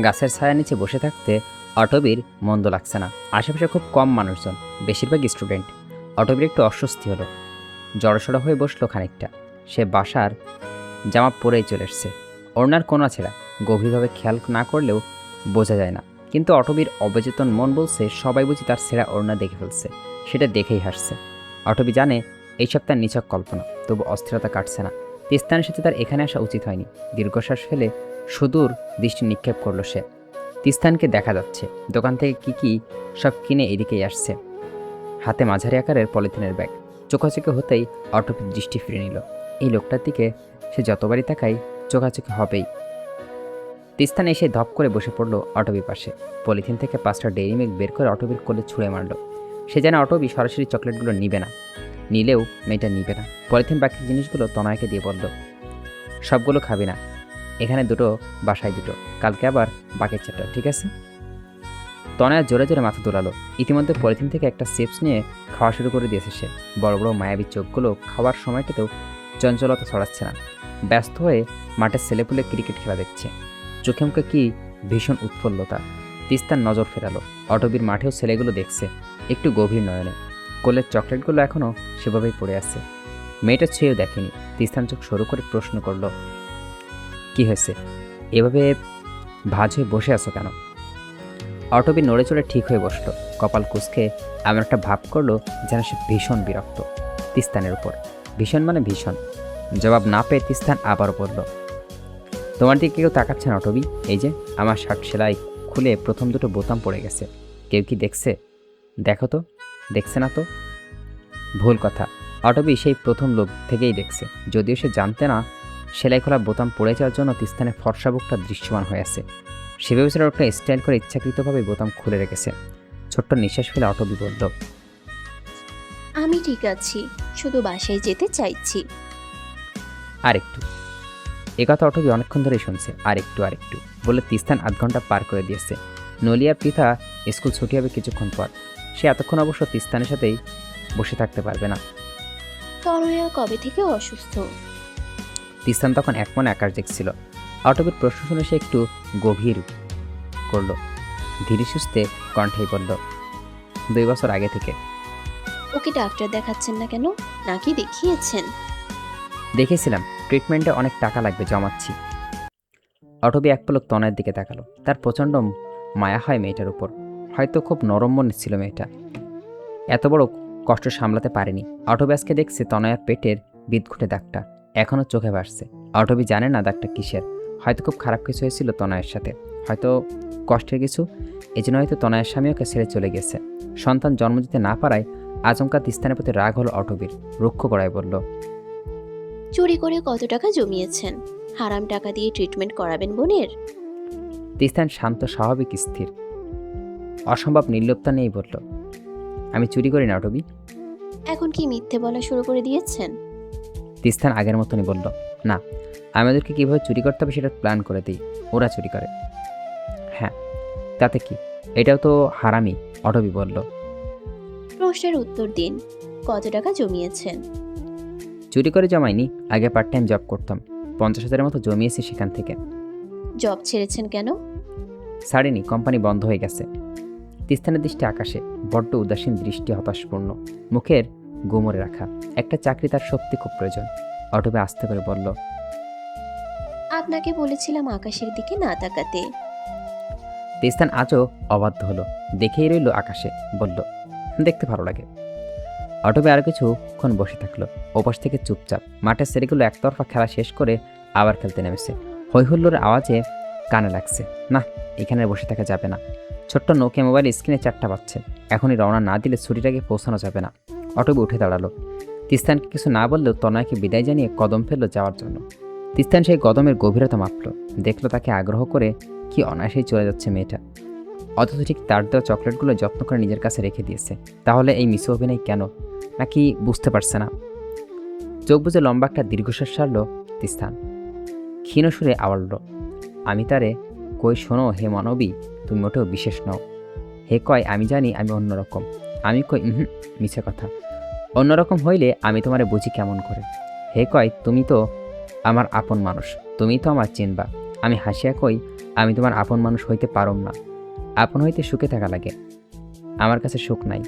গাছের ছায়া নিচে বসে থাকতে অটবির মন্দ লাগছে না। আশেপাশে খুব কম মানুষজন, বেশিরভাগ স্টুডেন্ট। অটবির একটু অস্বস্তি হলো, জড়সড় হয়ে বসলো খানিকটা। সে বাসার জামা পরেই চলে এসছে, ওড়নার কোনা ছেঁড়া। গভীরভাবে খেয়াল না করলেও বোঝা যায় না, কিন্তু অটবির অবচেতন মন বলছে সবাই বুঝি তার ছেঁড়া ওড়না দেখে ফেলছে। সেটা দেখেই হাসছে। অটবি জানে এইসব তার নিছক কল্পনা, তবু অস্থিরতা কাটছে না। তিস্তানের সাথে তার এখানে আসা উচিত হয়নি। দীর্ঘশ্বাস ফেলে সুদূর দৃষ্টি নিক্ষেপ করলো সে। তিস্তানকে দেখা যাচ্ছে দোকান থেকে কি সব কিনে এদিকেই আসছে, হাতে মাঝারি আকারের পলিথিনের ব্যাগ। চোখাচোখি হতেই অটবির দৃষ্টি ফিরে নিল। এই লোকটার দিকে সে যতবারই তাকায় চোখাচোখি হবেই। তিস্তান এসে ধপ করে বসে পড়ল অটবির পাশে। পলিথিন থেকে 5টা ডেইরি মিল্ক বের করে অটবির কোলে ছুঁড়ে মারল। সে জানে অটবি সরাসরি চকলেটগুলো নিবে না, নিলেও মেয়েটা নিবে না। পলিথিন বাকি জিনিসগুলো তনয়াকে দিয়ে বলল, সবগুলো খাবি না, এখানে দুটো, বাসায় দুটো, কালকে আবার বাকি চারটা, ঠিক আছে? তনয়া জোরে জোরে মাথা দোলালো। ইতিমধ্যে পলিথিন থেকে একটা চিপস নিয়ে খাওয়া শুরু করে দিয়েছে সে। বড় বড় মায়াবী চোখগুলো খাওয়ার সময়টাতেও চঞ্চলতা ছড়াচ্ছে না। ব্যস্ত হয়ে মাঠের ছেলেপুলে ক্রিকেট খেলা দেখছে। চোখে মুখে কি ভীষণ উৎফুল্লতা। তিস্তার নজর ফেরালো। অটবির মাঠেও ছেলেগুলো দেখছে, একটু গভীর নয়নে। কোলের চকলেটগুলো এখনও সেভাবেই পড়ে আছে। মেয়েটা ছুঁয়েও দেখেনি। তিস্তান চোখ সরু করে প্রশ্ন করল, কি হয়েছে, এভাবে ভাঁজ হয়ে বসে আছো কেন? অটবি নড়ে চড়ে ঠিক হয়ে বসলো। কপাল কুঁচকে এমন একটা ভাব করলো যেন সে ভীষণ বিরক্ত তিস্তানের উপর। ভীষণ মানে ভীষণ। জবাব না পেয়ে তিস্তান আবারও বলল, তোমার দিকে কেউ তাকাচ্ছে না অটবি? এই যে আমার শার্ট সেলাই খুলে প্রথম দুটো বোতাম পড়ে গেছে, কেউ কি দেখছে? দেখো তো। দেখছে না তো? ভুল কথা, অটবি সেই প্রথম লোক থেকেই দেখছে। যদিও সে জানতে না সেলাই খোলা বোতাম পড়ে যাওয়ার জন্য তিস্তানের ফর্সা বুকটা দৃশ্যমান হয়ে আছে। সে ভেবেছিল একটা স্টাইল করে ইচ্ছাকৃতভাবে বোতাম খুলে রেখেছে। ছোট্ট নিঃশ্বাস ফেলে অটবি বলল, আমি ঠিক আছি, শুধু বাসায় যেতে চাইছি। আর একটু। এ কথা অটবি অনেকক্ষণ ধরেই শুনছে। আর একটু বলে তিস্তান আধ ঘন্টা পার করে দিয়েছে। নলিয়া পৃথা স্কুল ছুটি হবে কিছুক্ষণ পর। সে এতক্ষণ অবশ্য তিস্তানের সাথেই বসে থাকতে পারবে না। তনয়া কবে থেকে অসুস্থ? তিস্তান তখন এক মনে আকাশ দেখছিল। অটবির প্রশ্ন শুনে সে একটু গভীর করল, ধীরে সুস্থে কণ্ঠেই বলল, 2 বছর আগে থেকে। ওকে ডাক্তার দেখাচ্ছেন না কেন? নাকি দেখিয়েছেন? দেখেছিলাম, ট্রিটমেন্টে অনেক টাকা লাগবে, জমাচ্ছি। অটবি এক পলক তনয়ের দিকে তাকালো। তার প্রচণ্ড মায়া হয় মেয়েটার উপর। হয়তো খুব নরম মন ছিল মেয়েটা, এত বড় কষ্ট সামলাতে পারেনি। অটবি আজকে দেখছে তনয়ার পেটের বিদঘুটে দাগটা এখনও চোখে ভাসছে। অটবি জানে না দাগটা কিসের। হয়তো খুব খারাপ কিছু হয়েছিল তনয়ের সাথে, হয়তো কষ্টের কিছু। এই জন্য হয়তো তনয়ের স্বামী ওকে ছেড়ে চলে গেছে। সন্তান জন্ম দিতে না পারায় আচমকা তিস্তানের প্রতি রাগ হলো অটবির। রুক্ষ গলায় বলল, চুরি করে কত টাকা জমিয়েছেন? হারাম টাকা দিয়ে ট্রিটমেন্ট করাবেন বোনের? তিস্তান শান্ত স্বাভাবিক স্থির, অসম্ভব নির্লিপ্ততা নিয়েই বলল, আমি চুরি করি না অটবি। এখন কি মিথ্যে বলা শুরু করে দিয়েছেন? তিস্তান আগের মতনই বলল, না, আমি ওদেরকে কীভাবে চুরি করতে হবে সেটা প্ল্যান করে দিই, ওরা চুরি করে। হ্যাঁ, তাতে কি, এটাও তো হারামি, অটবি বলল। প্রশ্নের উত্তর দিন। কত টাকা জমিয়েছেন? চুরি করে জমাইনি, আগে পার্ট টাইম জব করতাম, 50,000-এর মতো জমিয়েছি সেখান থেকে। জব ছেড়েছেন কেন? ছাড়িনি, কোম্পানি বন্ধ হয়ে গেছে। তিস্তানের দৃষ্টি আকাশে, বড্ড উদাসীন দৃষ্টি, হতাশপূর্ণ, মুখের গোমরে রাখা। একটা চাকরি তার সত্যি খুব প্রয়োজন। অটবি আস্তে করে বলল, আপনাকে বলেছিলাম আকাশের দিকে না তাকাতে। তিস্তান আজও অবাধ্য হলো, দেখেই রইল আকাশে। বলল, দেখতে ভালো লাগে। অটবি আরও কিছুক্ষণ বসে থাকলো, ওপাশ থেকে চুপচাপ। মাঠের ছেলেগুলো একতরফা খেলা শেষ করে আবার খেলতে নেমেছে। হৈহুল্লোর আওয়াজে কানে লাগছে। না, এখানে বসে থাকা যাবে না। ছোট্ট নোকিয়া মোবাইল স্ক্রিনে 4টা বাজছে। এখনই রওনা না দিলে ছুটিটাকে পৌঁছানো যাবে না। অটবি উঠে দাঁড়ালো। তিস্তানকে কিছু না বললেও তনয়াকে বিদায় জানিয়ে কদম ফেললো যাওয়ার জন্য। তিস্তান সেই কদমের গভীরতা মাপল, দেখলো তাকে আগ্রহ করে কি অনায়াসেই চলে যাচ্ছে মেয়েটা। অথচ ঠিক তার দেওয়া চকলেটগুলো যত্ন করে নিজের কাছে রেখে দিয়েছে। তাহলে এই মিশু অভিনয় কেন? নাকি বুঝতে পারছে না? চোখ বুঝে লম্বা একটা দীর্ঘশ্বাস ছাড়ল তিস্তান। ক্ষীণ সুরে আওয়ালল, আমি তারে কই, শোনো হে মানবী, তুমি মোটেও বিশেষ নও। হে কয়, আমি জানি আমি অন্যরকম। আমি কই, মিছে কথা। অন্যরকম হইলে আমি তোমারে বুঝি কেমন করে। হে কয়, তুমি তো আমার আপন মানুষ, তুমি তো আমার চিনবা। আমি হাসিয়া কই, আমি তোমার আপন মানুষ হইতে পারম না। আপন হইতে সুখে থাকা লাগে, আমার কাছে সুখ নাই।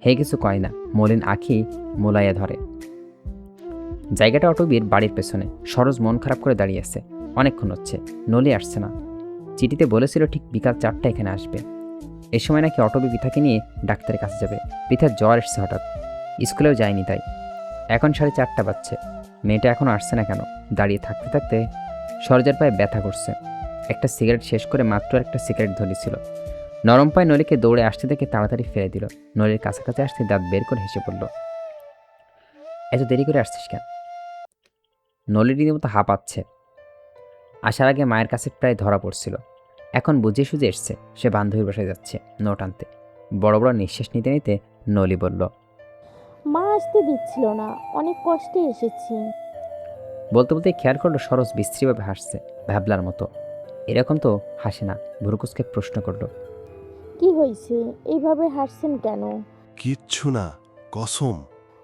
হে কিছু কয় না, মলিন আখি মোলাইয়া ধরে। জায়গাটা অটবির বাড়ির পেছনে। সরোজ মন খারাপ করে দাঁড়িয়ে আছে। অনেকক্ষণ হচ্ছে, নলি আসছে না। চিঠিতে বলেছিল ঠিক বিকাল 4টায় এখানে আসবে। এ সময় নাকি অটবি পৃথাকে নিয়ে ডাক্তারের কাছে যাবে। পৃথার জ্বর এসছে হঠাৎ, স্কুলেও যায়নি তাই। এখন 4:30 বাজছে, মেয়েটা এখনও আসছে না কেন? দাঁড়িয়ে থাকতে থাকতে সরোজের পায়ে ব্যথা করছে। একটা সিগারেট শেষ করে মাত্র একটা সিগারেট ধরেছিল। নরম পায়ে নলিকে দৌড়ে আসতে দেখে তাড়াতাড়ি ফেলে দিল। নলির কাছাকাছি আসতে দাঁত বের করে হেসে পড়ল। এত দেরি করে আসছিস কেন? নলির রীতিমতো হাঁপাচ্ছে। আসার আগে মায়ের কাছে প্রায় ধরা পড়ছিল। এখন বুঝে সুঝে এসছে সে বান্ধবীর বাসায় যাচ্ছে নোট আনতে। বড় বড় নিঃশ্বাস নিতে নিতে নলি বলল, মা আসতে দিচ্ছিল না, অনেক কষ্টে এসেছি। বলতে বলতে খেয়াল করলো সরোজ বিশ্রীভাবে হাসছে, ভ্যাবলার মতো। এরকম তো হাসে না। ভুরুকুসকে প্রশ্ন করলো, কি হয়েছে, এইভাবে হাসছেন কেন? কিচ্ছু না, কসম।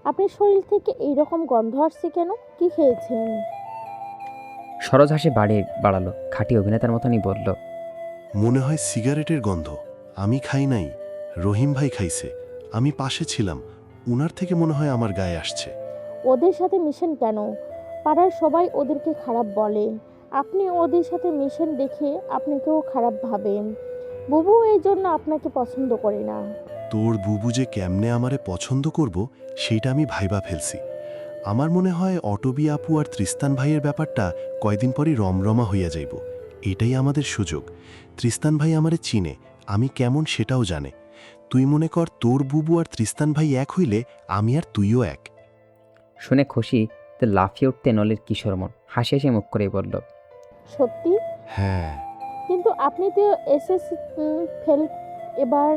আপনার শরীর থেকে এইরকম গন্ধ আসছে কেন? কি খেয়েছেন? সরোজ হাসি বাড়ালো, খাঁটি অভিনেতার মতনই বলল, মনে হয় সিগারেটের গন্ধ। আমি খাই নাই, রহিম ভাই খাইছে। আমি পাশে ছিলাম, উনার থেকে মনে হয় আমার গায়ে আসছে। ওদের সাথে মিশেন কেন? পাড়ার সবাই ওদেরকে খারাপ বলে। আপনি ওদের সাথে মিশেন দেখে আপনাকেও খারাপ ভাবেন। বুবু এই জন্য আপনাকে পছন্দ করে না। তোর বুবু যে কেমনে আমারে পছন্দ করব সেইটা আমি ভাইবা ফেলছি। আমার মনে হয় অটবি আপু আর তৃস্তান ভাইয়ের ব্যাপারটা কয়দিন পরই রমরমা হইয়া যাইব। এটাই আমাদের সুযোগ। তৃস্তান ভাই আমারে চিনে, আমি কেমন সেটাও জানে। তুই মনে কর তোর বুবু আর তৃস্তান ভাই এক হইলে আমি আর তুইও এক। শুনে খুশিতে লাফিয়ে উঠতে নলির কিশোর মন হাসি হাসি মুখ করেই বলল, সত্যি? হ্যাঁ। কিন্তু আপনি তো এসএসসি ফেল, এবার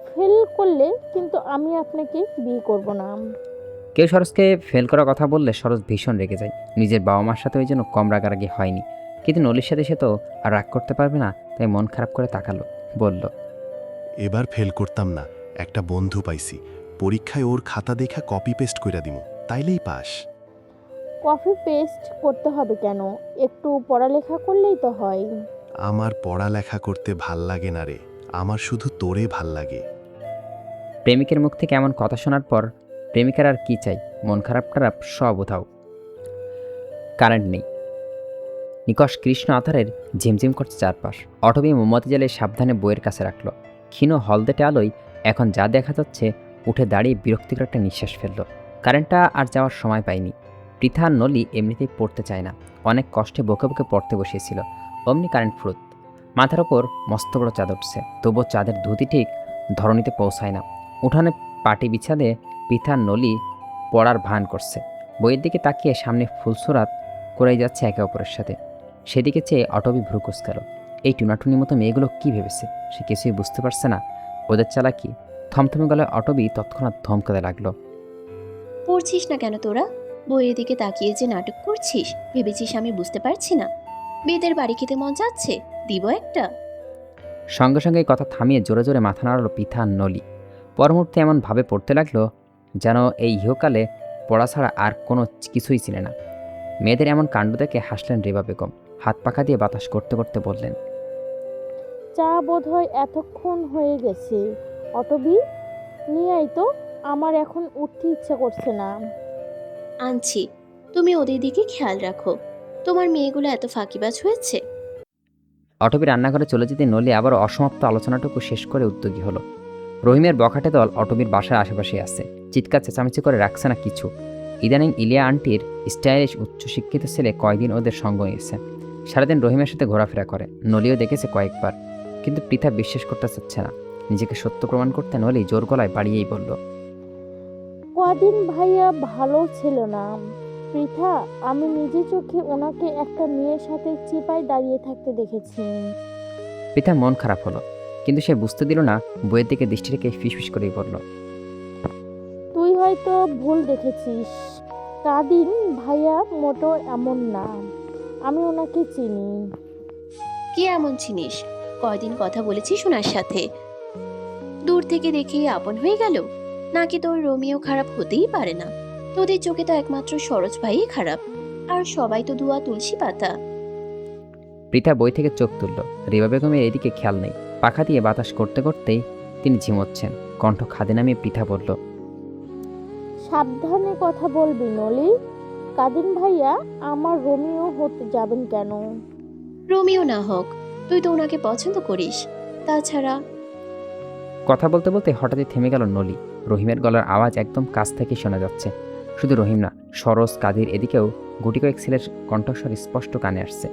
ফেল করলে কিন্তু আমি আপনাকে বিয়ে করব না। কেউ সরোজকে ফেল করার কথা বললে সরোজ ভীষণ রেগে যায়। নিজের বাবা মার সাথে ওই জন্য কম রাগারাগি হয়নি, কিন্তু নলির সাথে সে তো আর রাগ করতে পারবে না। তাই মন খারাপ করে তাকালো, বলল, এবার ফেল করতাম না, একটা বন্ধু পাইছি। পরীক্ষায় ওর খাতা দেখা কপি পেস্ট কইরা দিমু, তাইলেই পাস। কপি পেস্ট করতে হবে কেন? একটু পড়ালেখা করলেই তো হয়। আমার পড়ালেখা করতে ভাল লাগে না রে, আমার শুধু তোরে ভাল লাগে। প্রেমিকের মুখ থেকে এমন কথা শোনার পর প্রেমিকার আর কি চাই? মন খারাপ খারাপ সব উধাও। কারেন্ট নেই। নিকশ কৃষ্ণ আধারের ঝিমঝিম করছে চারপাশ। অটবি মোমবাতি জ্বালিয়ে সাবধানে বইয়ের কাছে রাখলো। ক্ষীণ হলদেটে আলোয় এখন যা দেখা যাচ্ছে, উঠে দাঁড়িয়ে বিরক্তিকর একটা নিঃশ্বাস ফেলল। কারেন্টটা আর যাওয়ার সময় পায়নি। পৃথা আর নলি এমনিতেই পড়তে চায় না, অনেক কষ্টে বকে বকে পড়তে বসিয়েছিল। অমনি কারেন্ট ফুরুত। মাথার ওপর মস্ত বড় চাঁদ উঠছে, তবুও চাঁদের ধুতি ঠিক ধরণীতে পৌঁছায় না। উঠানে পাটি বিছাদে পৃথা আর নলি পড়ার ভান করছে। বইয়ের দিকে তাকিয়ে সামনে ফুলসুরাত করেই যাচ্ছে একে অপরের সাথে। সেদিকে চেয়ে অটবি ভ্রু কুঁচকাল। এই টুনাটুনির মতো মেয়েগুলো কি ভেবেছে? সে কিছুই বুঝতে পারছে না। ওদের চালাকি। থমথমে গলায় অটবি তৎক্ষণাৎ ধমকাতে লাগলো, পড়ছিস না কেন তোরা? বইয়ের দিকে তাকিয়ে যে নাটক করছিস, ভেবেছিস আমি বুঝতে পারছি না? মেয়েদের বাড়ি খেতে মন যাচ্ছে, দিব একটা। সঙ্গে সঙ্গে এই কথা থামিয়ে জোরে জোরে মাথা নাড়ালো পৃথা আর নলি। পর মুহূর্তে এমন ভাবে পড়তে লাগলো যেন এই ইহকালে পড়া ছাড়া আর কোনো কিছুই চিনে না। মেয়েদের এমন কাণ্ড দেখে হাসলেন রেবা বেগম। হাত পাখা দিয়ে বাতাস করতে করতে বললেন, চা বোধহয় এতক্ষণ হয়ে গেছে। অটবি নিয়ে আই তো, আমার এখন উঠতে ইচ্ছা করছে না। আনছি, তুমি ওদের দিকে খেয়াল রাখো। তোমার মেয়েগুলো এত ফাঁকিবাজ হয়েছে। অটবি রান্নাঘরে চলে যেতে নলি আবার অসমাপ্ত আলোচনাটুকু শেষ করে উদ্যোগী হলো। রহিমের বখাটে দল অটবির বাসার আশেপাশে আছে, চিৎকার চেঁচামেচি করে রাখছে না কিছু। ইদানিং ইলিয়া আন্টির স্টাইলিশ উচ্চশিক্ষিত ছেলে কয়দিন ওদের সঙ্গ নিয়েছে। সারাদিন রহিমের সাথে ঘোরাফেরা করে। নলিও দেখেছে কয়েকবার, কিন্তু পৃথা বিশ্বাস করতে চাচ্ছে না। নিজেকে সত্য প্রমাণ করতে নলি জোর গলায় বাড়িয়েই বলল, কদিন ভাইয়া ভালো ছিল না। পৃথা, আমি নিজে চোখে ওনাকে একটা মেয়ের সাথে চিপায় দাঁড়িয়ে থাকতে দেখেছি। পৃথা মন খারাপ হলো, কিন্তু সে বুঝতে দিল না। বইয়ের দিকে দৃষ্টি রেখে ফিসফিস করেই বলল, তুই হয়তো ভুল দেখেছিস। কাদিন ভাইয়া মোটো এমন না, আমি ওনাকে চিনি। কি এমন চিনিস? কয়দিন কথা বলেছিস ওনার সাথে? দূর থেকে দেখেই আপন হয়ে গেল? নাকি তোর রোমিও খারাপ হতেই পারে না? তোদের চোখে তো একমাত্র সরোজ ভাইই খারাপ, আর সবাই তো দুয়া তুলসী পাতা। পৃথা বই থেকে চোখ তুলল। রিবা বেগমের এদিকে খেয়াল নেই। পাখা দিয়ে বাতাস করতে করতেই তিনি ঝিমোচ্ছেন। কণ্ঠ খাদে নামিয়ে পৃথা বলল, সাবধানে কথা বলবি নলি। কাদিন ভাইয়া আমার রোমিও হতে যাবেন কেন? রোমিও না হোক, তুই তো ওনাকে পছন্দ করিস। তাছাড়া কথা বলতে বলতে হঠাৎই থেমে গেল নলি। রহিমের গলার আওয়াজ একদম কাছ থেকে শোনা যাচ্ছে। শুধু রহিম না, সরোজ, কাদির এদিকেও গুটি কয়েক ছেলের কণ্ঠস্বর স্পষ্ট কানে আসছে।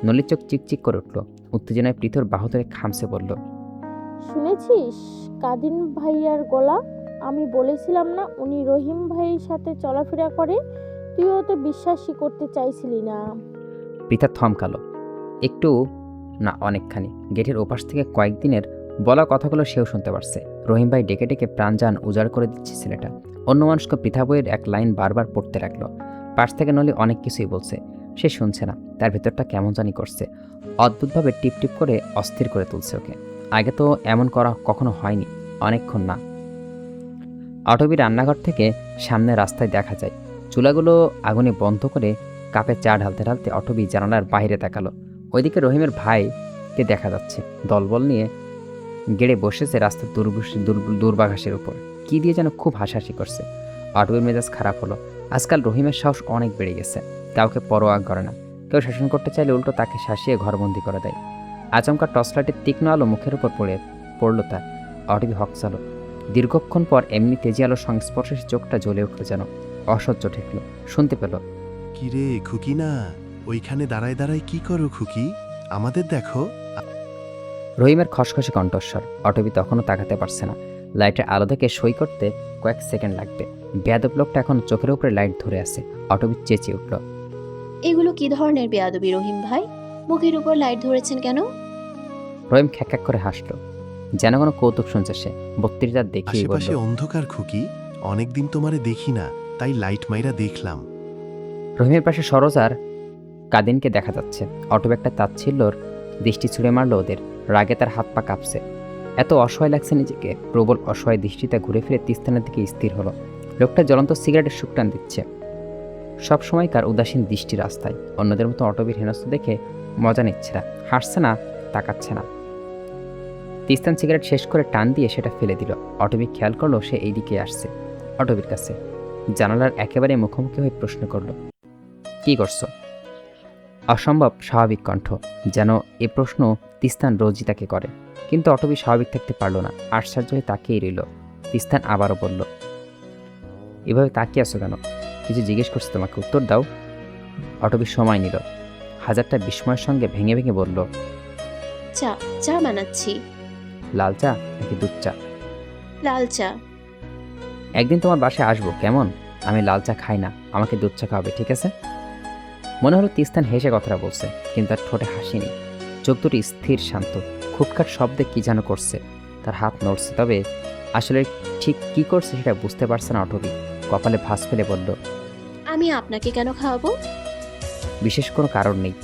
নলির চোখ চিকচিক করে উঠল। উত্তেজনায় পৃথর বাহু ধরে খামছে বলল, শুনেছিস কাদিন ভাইয়ার গলা? আমি বলেছিলাম না উনি রহিম ভাইয়ের সাথে চলাফেরা করে? তুইও তো বিশ্বাসই করতে চাইছিলি না। পৃথা থমকালো। একটু না, অনেকখানি। গেটের ওপাশ থেকে কয়েকদিনের বলা কথাগুলো সেও শুনতে পারছে। রহিম ভাই ডেকে ডেকে প্রাণজান উজাড় করে দিচ্ছে ছেলেটা। অন্য মানুষকে পৃথা বইয়ের এক লাইন বারবার পড়তে লাগলো। পাশ থেকে নলি অনেক কিছুই বলছে, সে শুনছে না। তার ভেতরটা কেমন জানি করছে। অদ্ভুতভাবে টিপ টিপ করে অস্থির করে তুলছে ওকে। আগে তো এমন করা কখনো হয়নি, অনেকক্ষণ না। অটবি রান্নাঘর থেকে সামনে রাস্তায় দেখা যায়। চুলাগুলো আগুনে বন্ধ করে কাপে চা ঢালতে ঢালতে অটবি জানালার বাইরে তাকালো। ওইদিকে রহিমের ভাইকে দেখা যাচ্ছে দলবল নিয়ে গেড়ে বসেছে রাস্তার দুর্বাঘাসের উপর। কি দিয়ে যেন খুব হাসাহাসি করছে। অটবির মেজাজ খারাপ হলো। আজকাল রহিমের সাহস অনেক বেড়ে গেছে। কাউকে পরোয়া করে না। কেউ শাসন করতে চাইলে উল্টো তাকে শাসিয়ে ঘরবন্দি করে দেয়। আচমকা টর্চলাইটের তীক্ষ্ণ আলো মুখের উপর পড়ল তার। অটবি হকচালো। দীর্ঘক্ষণ পর এমনি তেজি আলোর সংস্পর্শে চোখটা জ্বলে উঠল, যেন অসহ্য ঠেকল। শুনতে পেল, কিরে খুকি না, ওইখানে দাঁড়ায় দাঁড়ায় কি করো খুকি? আমাদের দেখো। রহিমের খসখসে কণ্ঠস্বর। অটবি তখনও তাকাতে পারছে না। লাইটের আলো থেকে সই করতে কয়েক সেকেন্ড লাগবে। বেয়াদব লোকটা এখন চোখের উপরে লাইট ধরে আছে। অটবি চেঁচিয়ে উঠল, এগুলো কি ধরনের বেয়াদবি রহিম ভাই? মুখের উপর লাইট ধরেছেন কেন? রহিম খ্যাক করে হাসল, যেন কোনো কৌতুক শুনছে সে। 32 দেখিয়ে বলল, আশেপাশে অন্ধকার খুকি, অনেকদিন তোমারে দেখি না, তাই লাইট মাইরা দেখলাম। রহিমের পাশে সরোজ আর কাদিনকে দেখা যাচ্ছে। অটবি একটা তাচ্ছিল্যর দৃষ্টি ছুঁড়ে মারল ওদের। রাগে তার হাত পা কাঁপছে। এত অসহায় লাগছে নিজেকে। প্রবল অসহায় দৃষ্টিতে ঘুরে ফিরে তিস্তানের দিকে স্থির হলো। লোকটা জ্বলন্ত সিগারেটের শুকটান দিচ্ছে। সব সময়কার উদাসীন দৃষ্টি রাস্তায়। অন্যদের মতো অটবির হেনস্থ দেখে মজা নিচ্ছে না, হাসছে না, তাকাচ্ছে না। তিস্তান সিগারেট শেষ করে টান দিয়ে সেটা ফেলে দিল। অটবি খেয়াল করলো সে এইদিকে আসছে। অটবির কাছে জানালার একেবারে মুখোমুখি হয়ে প্রশ্ন করলো, কি করছো? অসম্ভব স্বাভাবিক কণ্ঠ, যেন এ প্রশ্ন তিস্তান রোজই তাকে করে। কিন্তু অটবি স্বাভাবিক থাকতে পারল না। আশ্চর্য হয়ে তাকিয়ে রইল। তিস্তান আবারও বলল, এভাবে তাকিয়ে আছো কেন? কিছু জিজ্ঞেস করছে তোমাকে, উত্তর দাও। অটবি সময় নিল। হাজারটা বিস্ময়ের সঙ্গে ভেঙে ভেঙে বলল, চা চা বানাচ্ছি। লাল চা নাকি দুধ চা? লাল চা। একদিন তোমার বাসায় আসবো, কেমন? আমি লাল চা খাই না, আমাকে দুধ চা খাওয়াবে, ঠিক আছে? মনে হলো তিস্তান হেসে কথাটা বলছে, কিন্তু তার ঠোঁটে হাসি নেই। চোখ দুটি স্থির শান্ত। খুটখাট শব্দে কি যেন করছে। তার হাত নড়ছে, তবে আসলে ঠিক কি করছে সেটা বুঝতে পারছে না অটবি। কপালে ভাঁজ ফেলে বলল, আমি আপনাকে কেন খাওয়াবো? বিশেষ কোনো কারণ নেই।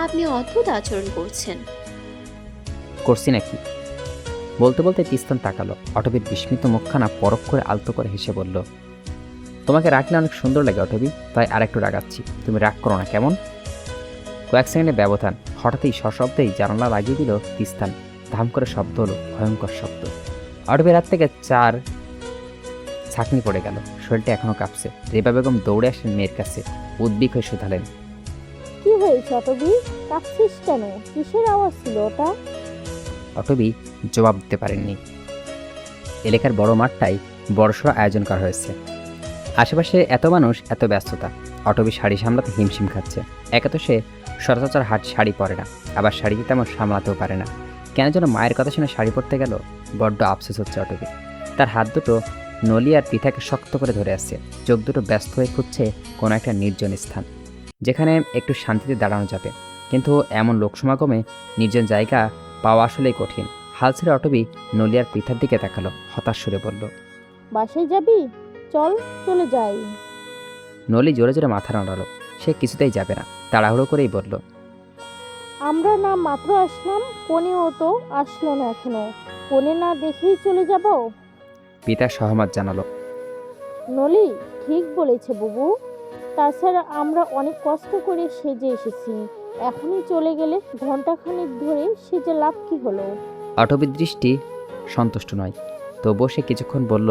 আপনি অদ্ভুত আচরণ করছেন। করছি নাকি? বলতে বলতে তিস্তান তাকালো। অটবির বিস্মিত মুখখানা পরখ করে আলতো করে হেসে বলল, তোমাকে রাখলে অনেক সুন্দর লাগে অটবি, তাই আরেকটু রাগাচ্ছি। তুমি রাগ করো না, কেমন? কয়েক সেকেন্ডে ব্যবধান। হঠাৎই সশব্দেই জানালা লাগিয়ে দিল তিস্তান। ধাম করে শব্দ হলো, ভয়ঙ্কর শব্দ। অটবির হাত থেকে চার ছাকনি পড়ে গেল। শরীরটা এখনো কাঁপছে। রেবা বেগম দৌড়ে আসেন মেয়ের কাছে। উদ্বিগ হয়ে শুধালেন, কি হয়েছে অটবি? কাঁপছিস কেন? কিসের আওয়াজ ছিল ওটা? অটবি জবাব দিতে পারেননি। এলাকার বড় মাঠটাই বড়সড় আয়োজন করা হয়েছে। আশেপাশে এত মানুষ, এত ব্যস্ততা। অটবি শাড়ি সামলাতে হিমশিম খাচ্ছে। একে তো সে সচরাচর শাড়ি পরে না, আবার শাড়িতে তেমন সামলাতেও পারে না। কেন যেন মায়ের কথা শুনে শাড়ি পরতে গেল। বড্ড আফসোস হচ্ছে অটবি। তার হাত দুটো নলি আর পিঠাকে শক্ত করে ধরে আসছে। চোখ দুটো ব্যস্ত হয়ে খুঁজছে কোনো একটা নির্জন স্থান, যেখানে একটু শান্তিতে দাঁড়ানো যাবে। কিন্তু এমন লোকসমাগমে নির্জন জায়গা পাওয়া আসলেই কঠিন। হাল ছেড়ে অটবি নলি আর পিঠার দিকে তাকালো। হতাশ সুরে বলল, বাসায় যাবি? চল চলে যাই। নলি জোরে জোরে মাথা নাড়ালো। সে কিছুতেই যাবে না। তাড়াহুড়ো করেই বলল, আমরা না মাত্র আসলাম, কোনেও তো আসলো না এখনো। কোনে না দেখেই চলে যাব? পিতা সহমত জানালো। নলি ঠিক বলেছে বুবু। তাছাড়া আমরা অনেক কষ্ট করে সেজে এসেছি, এখনই চলে গেলে ঘন্টাখানেক ধরে সে যে লাভ কি হলো? অটবীর দৃষ্টি সন্তুষ্ট নয়, তবুও সে কিছুক্ষণ বলল,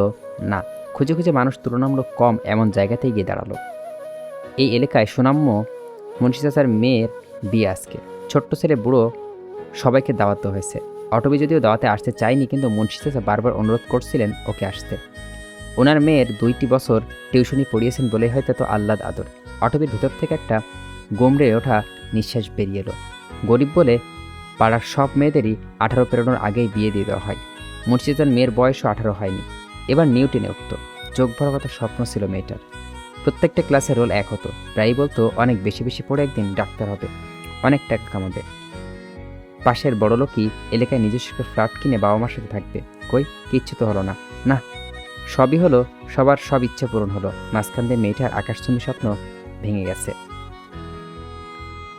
না, খুঁজে খুঁজে মানুষ তুলনামূলক কম এমন জায়গাতেই গিয়ে দাঁড়ালো। এই এলাকায় সুনাম্য মুন্সি চাচার মেয়ের বিয়ে আজকে। ছোট্ট ছেলে বুড়ো সবাইকে দাওয়াত দেওয়া হয়েছে। অটবী যদিও দাওয়াতে আসতে চায়নি, কিন্তু মুন্সি চাচা বারবার অনুরোধ করছিলেন ওকে আসতে। ওনার মেয়ের 2টি বছর টিউশনি পড়িয়েছেন বলেই হয়তো তো আহ্লাদ আদর। অটবীর ভিতর থেকে একটা গোমড়ে ওঠা নিঃশ্বাস বেরিয়ে এলো। গরিব বলে পাড়ার সব মেয়েদেরই 18 পেরোনোর আগেই বিয়ে দিয়ে দেওয়া হয়। মুন্সি চাচার মেয়ের বয়সও 18 হয়নি। এবার নিউটনে উঠত। চোখ ভরা কথা স্বপ্ন ছিল মেয়েটার। প্রত্যেকটা ক্লাসে রোল এক হতো। প্রায়ই বলতো অনেক বেশি বেশি পড়ে একদিন ডাক্তার হবে, অনেক টাকা কামাবে, পাশের বড় লোকই এলাকায় নিজস্ব ফ্ল্যাট কিনে বাবা মার সাথে থাকবে। কই, কিচ্ছু তো হলো না। না, সবই হলো, সবার সব ইচ্ছে পূরণ হলো। মাঝখান দিয়ে মেয়েটার আকাশচুম্বী স্বপ্ন ভেঙে গেছে।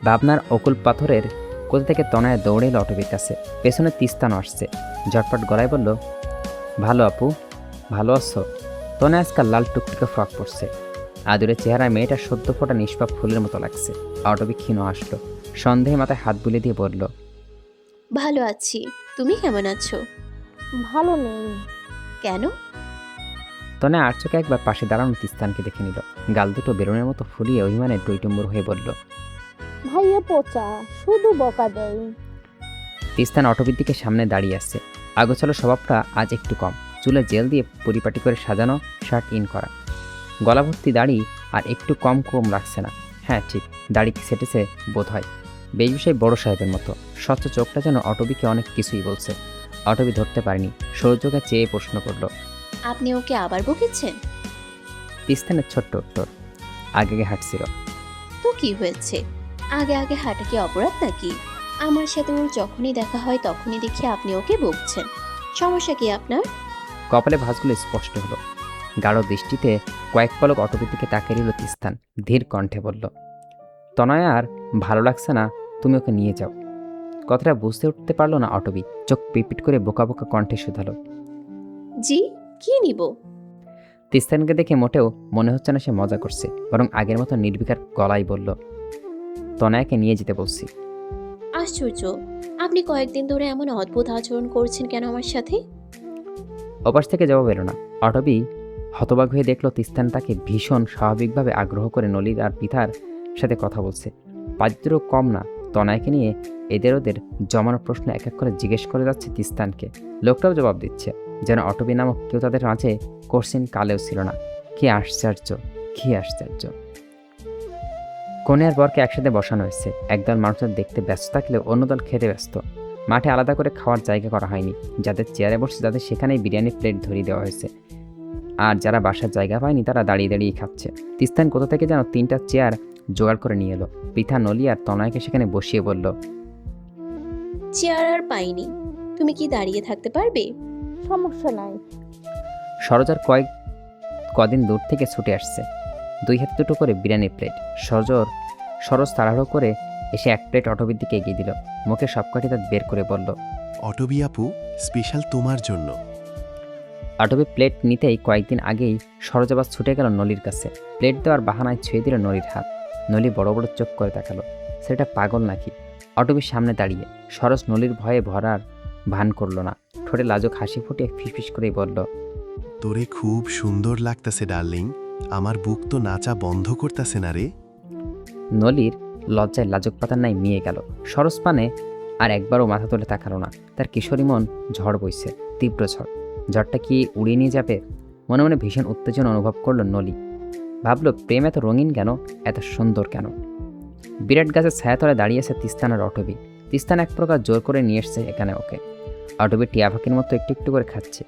ভাবনার অকুল পাথরের কোথা থেকে তনয়া দৌড়ে এলো অটবীর কাছে। পেছনে তিস্তানও আসছে। ঝটপট গলায় বলল, ভালো আপু, ভালো আছো? তনয়া আজকাল লাল টুকটুকে ফ্রক পরছে। আদুরে চেহারায় মেয়েটার সদ্য ফোটা নিষ্পাপ ফুলের মতো লাগছে। অটবী ক্ষীণ আসলো, সন্দেহে মাথায় হাত বুলিয়ে দিয়ে বলল, ভালো আছি, তুমি কেমন আছো? ভালো নেই। কেন? তনয়া আর চোখে একবার পাশে দাঁড়ানো তিস্তানকে দেখে নিল। গাল দুটো বেরোনের মতো ফুলিয়ে অভিমানে টইটুম্বুর হয়ে বলল, ভাইয়া পচা, শুধু বকা দেয়। তিস্তান অটবীর দিকে সামনে দাঁড়িয়ে আছে। আগোছালো স্বভাবটা আজ একটু কম। চুলে জেল দিয়ে পরিপাটি করে সাজানো, শার্ট ইন করা, গলা ভর্তি দাড়ি আর একটু কম কম রাখছে না। হ্যাঁ ঠিক, দাড়ি সেটেছে বোধ হয়। বেশবিশাই বড় সাহেবের মতো। স্বচ্ছ চোখটা যেন অটবীকে অনেক কিছুই বলছে। অটবী ধরতে পারেনি, সৌযোগে চেয়ে প্রশ্ন করল। আপনি ওকে আবার বকেছেন? তিস্তানের ছোট্ট উত্তর, আগে হাঁটছিল। তো কি হয়েছে? আগে আগে হাঁটা কি অপরাধ নাকি? আমার সাথে ওর যখনই দেখা হয় তখনই দেখি আপনি ওকে বকছেন। সমস্যা কি আপনার? কপালে ভাঁজগুলো স্পষ্ট হলো। গাঢ় দৃষ্টিতে কয়েক পলক অটবীর দিকে তাকিয়ে রইল তিস্তান। ধীর কণ্ঠে বলল, তনয়া আর ভালো লাগছে না, তুমি ওকে নিয়ে যাও। কথাটা বুঝতে উঠতে পারলো না অটবী। চোখ পিপিট করে বোকা বোকা কণ্ঠে শুধালো, জি, কি নিব? তিস্তানকে দেখে মোটেও মনে হচ্ছে না সে মজা করছে, বরং আগের মতো নির্বিকার গলায় বলল, তনয়াকে নিয়ে যেতে বলছি। আশ্চর্য, আপনি কয়েকদিন ধরে এমন অদ্ভুত আচরণ করছেন কেন আমার সাথে? অপাশ থেকে জবাব এলো না। অটবী হতবাক হয়ে দেখল তিস্তান তাকে ভীষণ স্বাভাবিকভাবে আগ্রহ করে নলির আর পিতার সাথে কথা বলছে। পাঁচদেরও কম না। তনয়াকে নিয়ে এদের ওদের জমানো প্রশ্ন এক এক করে জিজ্ঞেস করে যাচ্ছে তিস্তানকে। লোকটাও জবাব দিচ্ছে, যেন অটবী নামক কেউ তাদের মাঝে কোশ্চিন কালেও ছিল না। কি আশ্চর্য, কি আশ্চর্য! কনে আর বরকে একসাথে বসানো হয়েছে। একদল মানুষের দেখতে ব্যস্ত থাকলেও অন্য দল খেতে ব্যস্ত। মাঠে আলাদা করে খাওয়ার জায়গা করা হয়নি। যাদের চেয়ারে বসছে তাদের সেখানেই বিরিয়ানির প্লেট ধরিয়ে দেওয়া হয়েছে। আর যারা বাসার জায়গা পায়নি তারা দাঁড়িয়ে দাঁড়িয়ে খাচ্ছে। তিস্তান কোথা থেকে যেন 3টা চেয়ার জোগাড় করে নিয়ে এলো। পৃথা, নলি আর তনয়কে সেখানে বসিয়ে বলল, চেয়ার আর পাইনি, তুমি কি দাঁড়িয়ে থাকতে পারবে? সমস্যা নাই। সরোজার কদিন দূর থেকে ছুটে আসছে। 2 হাতে দুটো করে বিরিয়ানির প্লেট। সরোজ তাড়াহুড়ো করে এসে এক প্লেট অটবীর দিকে এগিয়ে দিল। মুখে সবকটি দাঁত বের করে বলল, অটবী আপু, স্পেশাল তোমার জন্য। অটবী প্লেট নিতেই কয়েকদিন আগেই সরোজাবাস ছুটে গেল নলির কাছে। প্লেট দেওয়ার বাহানায় ছুঁয়ে দিল নলির হাত। নলি বড় বড় চোখ করে তাকালো। সেটা পাগল নাকি? অটবীর সামনে দাঁড়িয়ে সরোজ নলির ভয়ে ভরার ভান করল না। ঠোঁটে লাজুক হাসি ফুটিয়ে ফিসফিস করেই বলল, তোরে খুব সুন্দর লাগতাছে ডার্লিং, আমার বুক তো নাচা বন্ধ করতাছে না রে। নলির লজ্জায় লাজুক পাতার নাই মিয়ে গেল। সরস পানে আর একবারও মাথা তুলে তাকালো না। তার কিশোরী মন ঝড় বইছে, তীব্র ঝড়। ঝড়টা কি উড়িয়ে নিয়ে যাবে? মনে মনে ভীষণ উত্তেজনা অনুভব করলো নলি। ভাবল, প্রেম এত রঙিন কেন, এত সুন্দর কেন? বিরাট গাছের ছায়াতলে দাঁড়িয়েছে তিস্তান আর অটবী। তিস্তান এক প্রকার জোর করে নিয়ে এসছে এখানে ওকে। অটবী টিয়া পাখির মতো একটু একটু করে খাচ্ছে,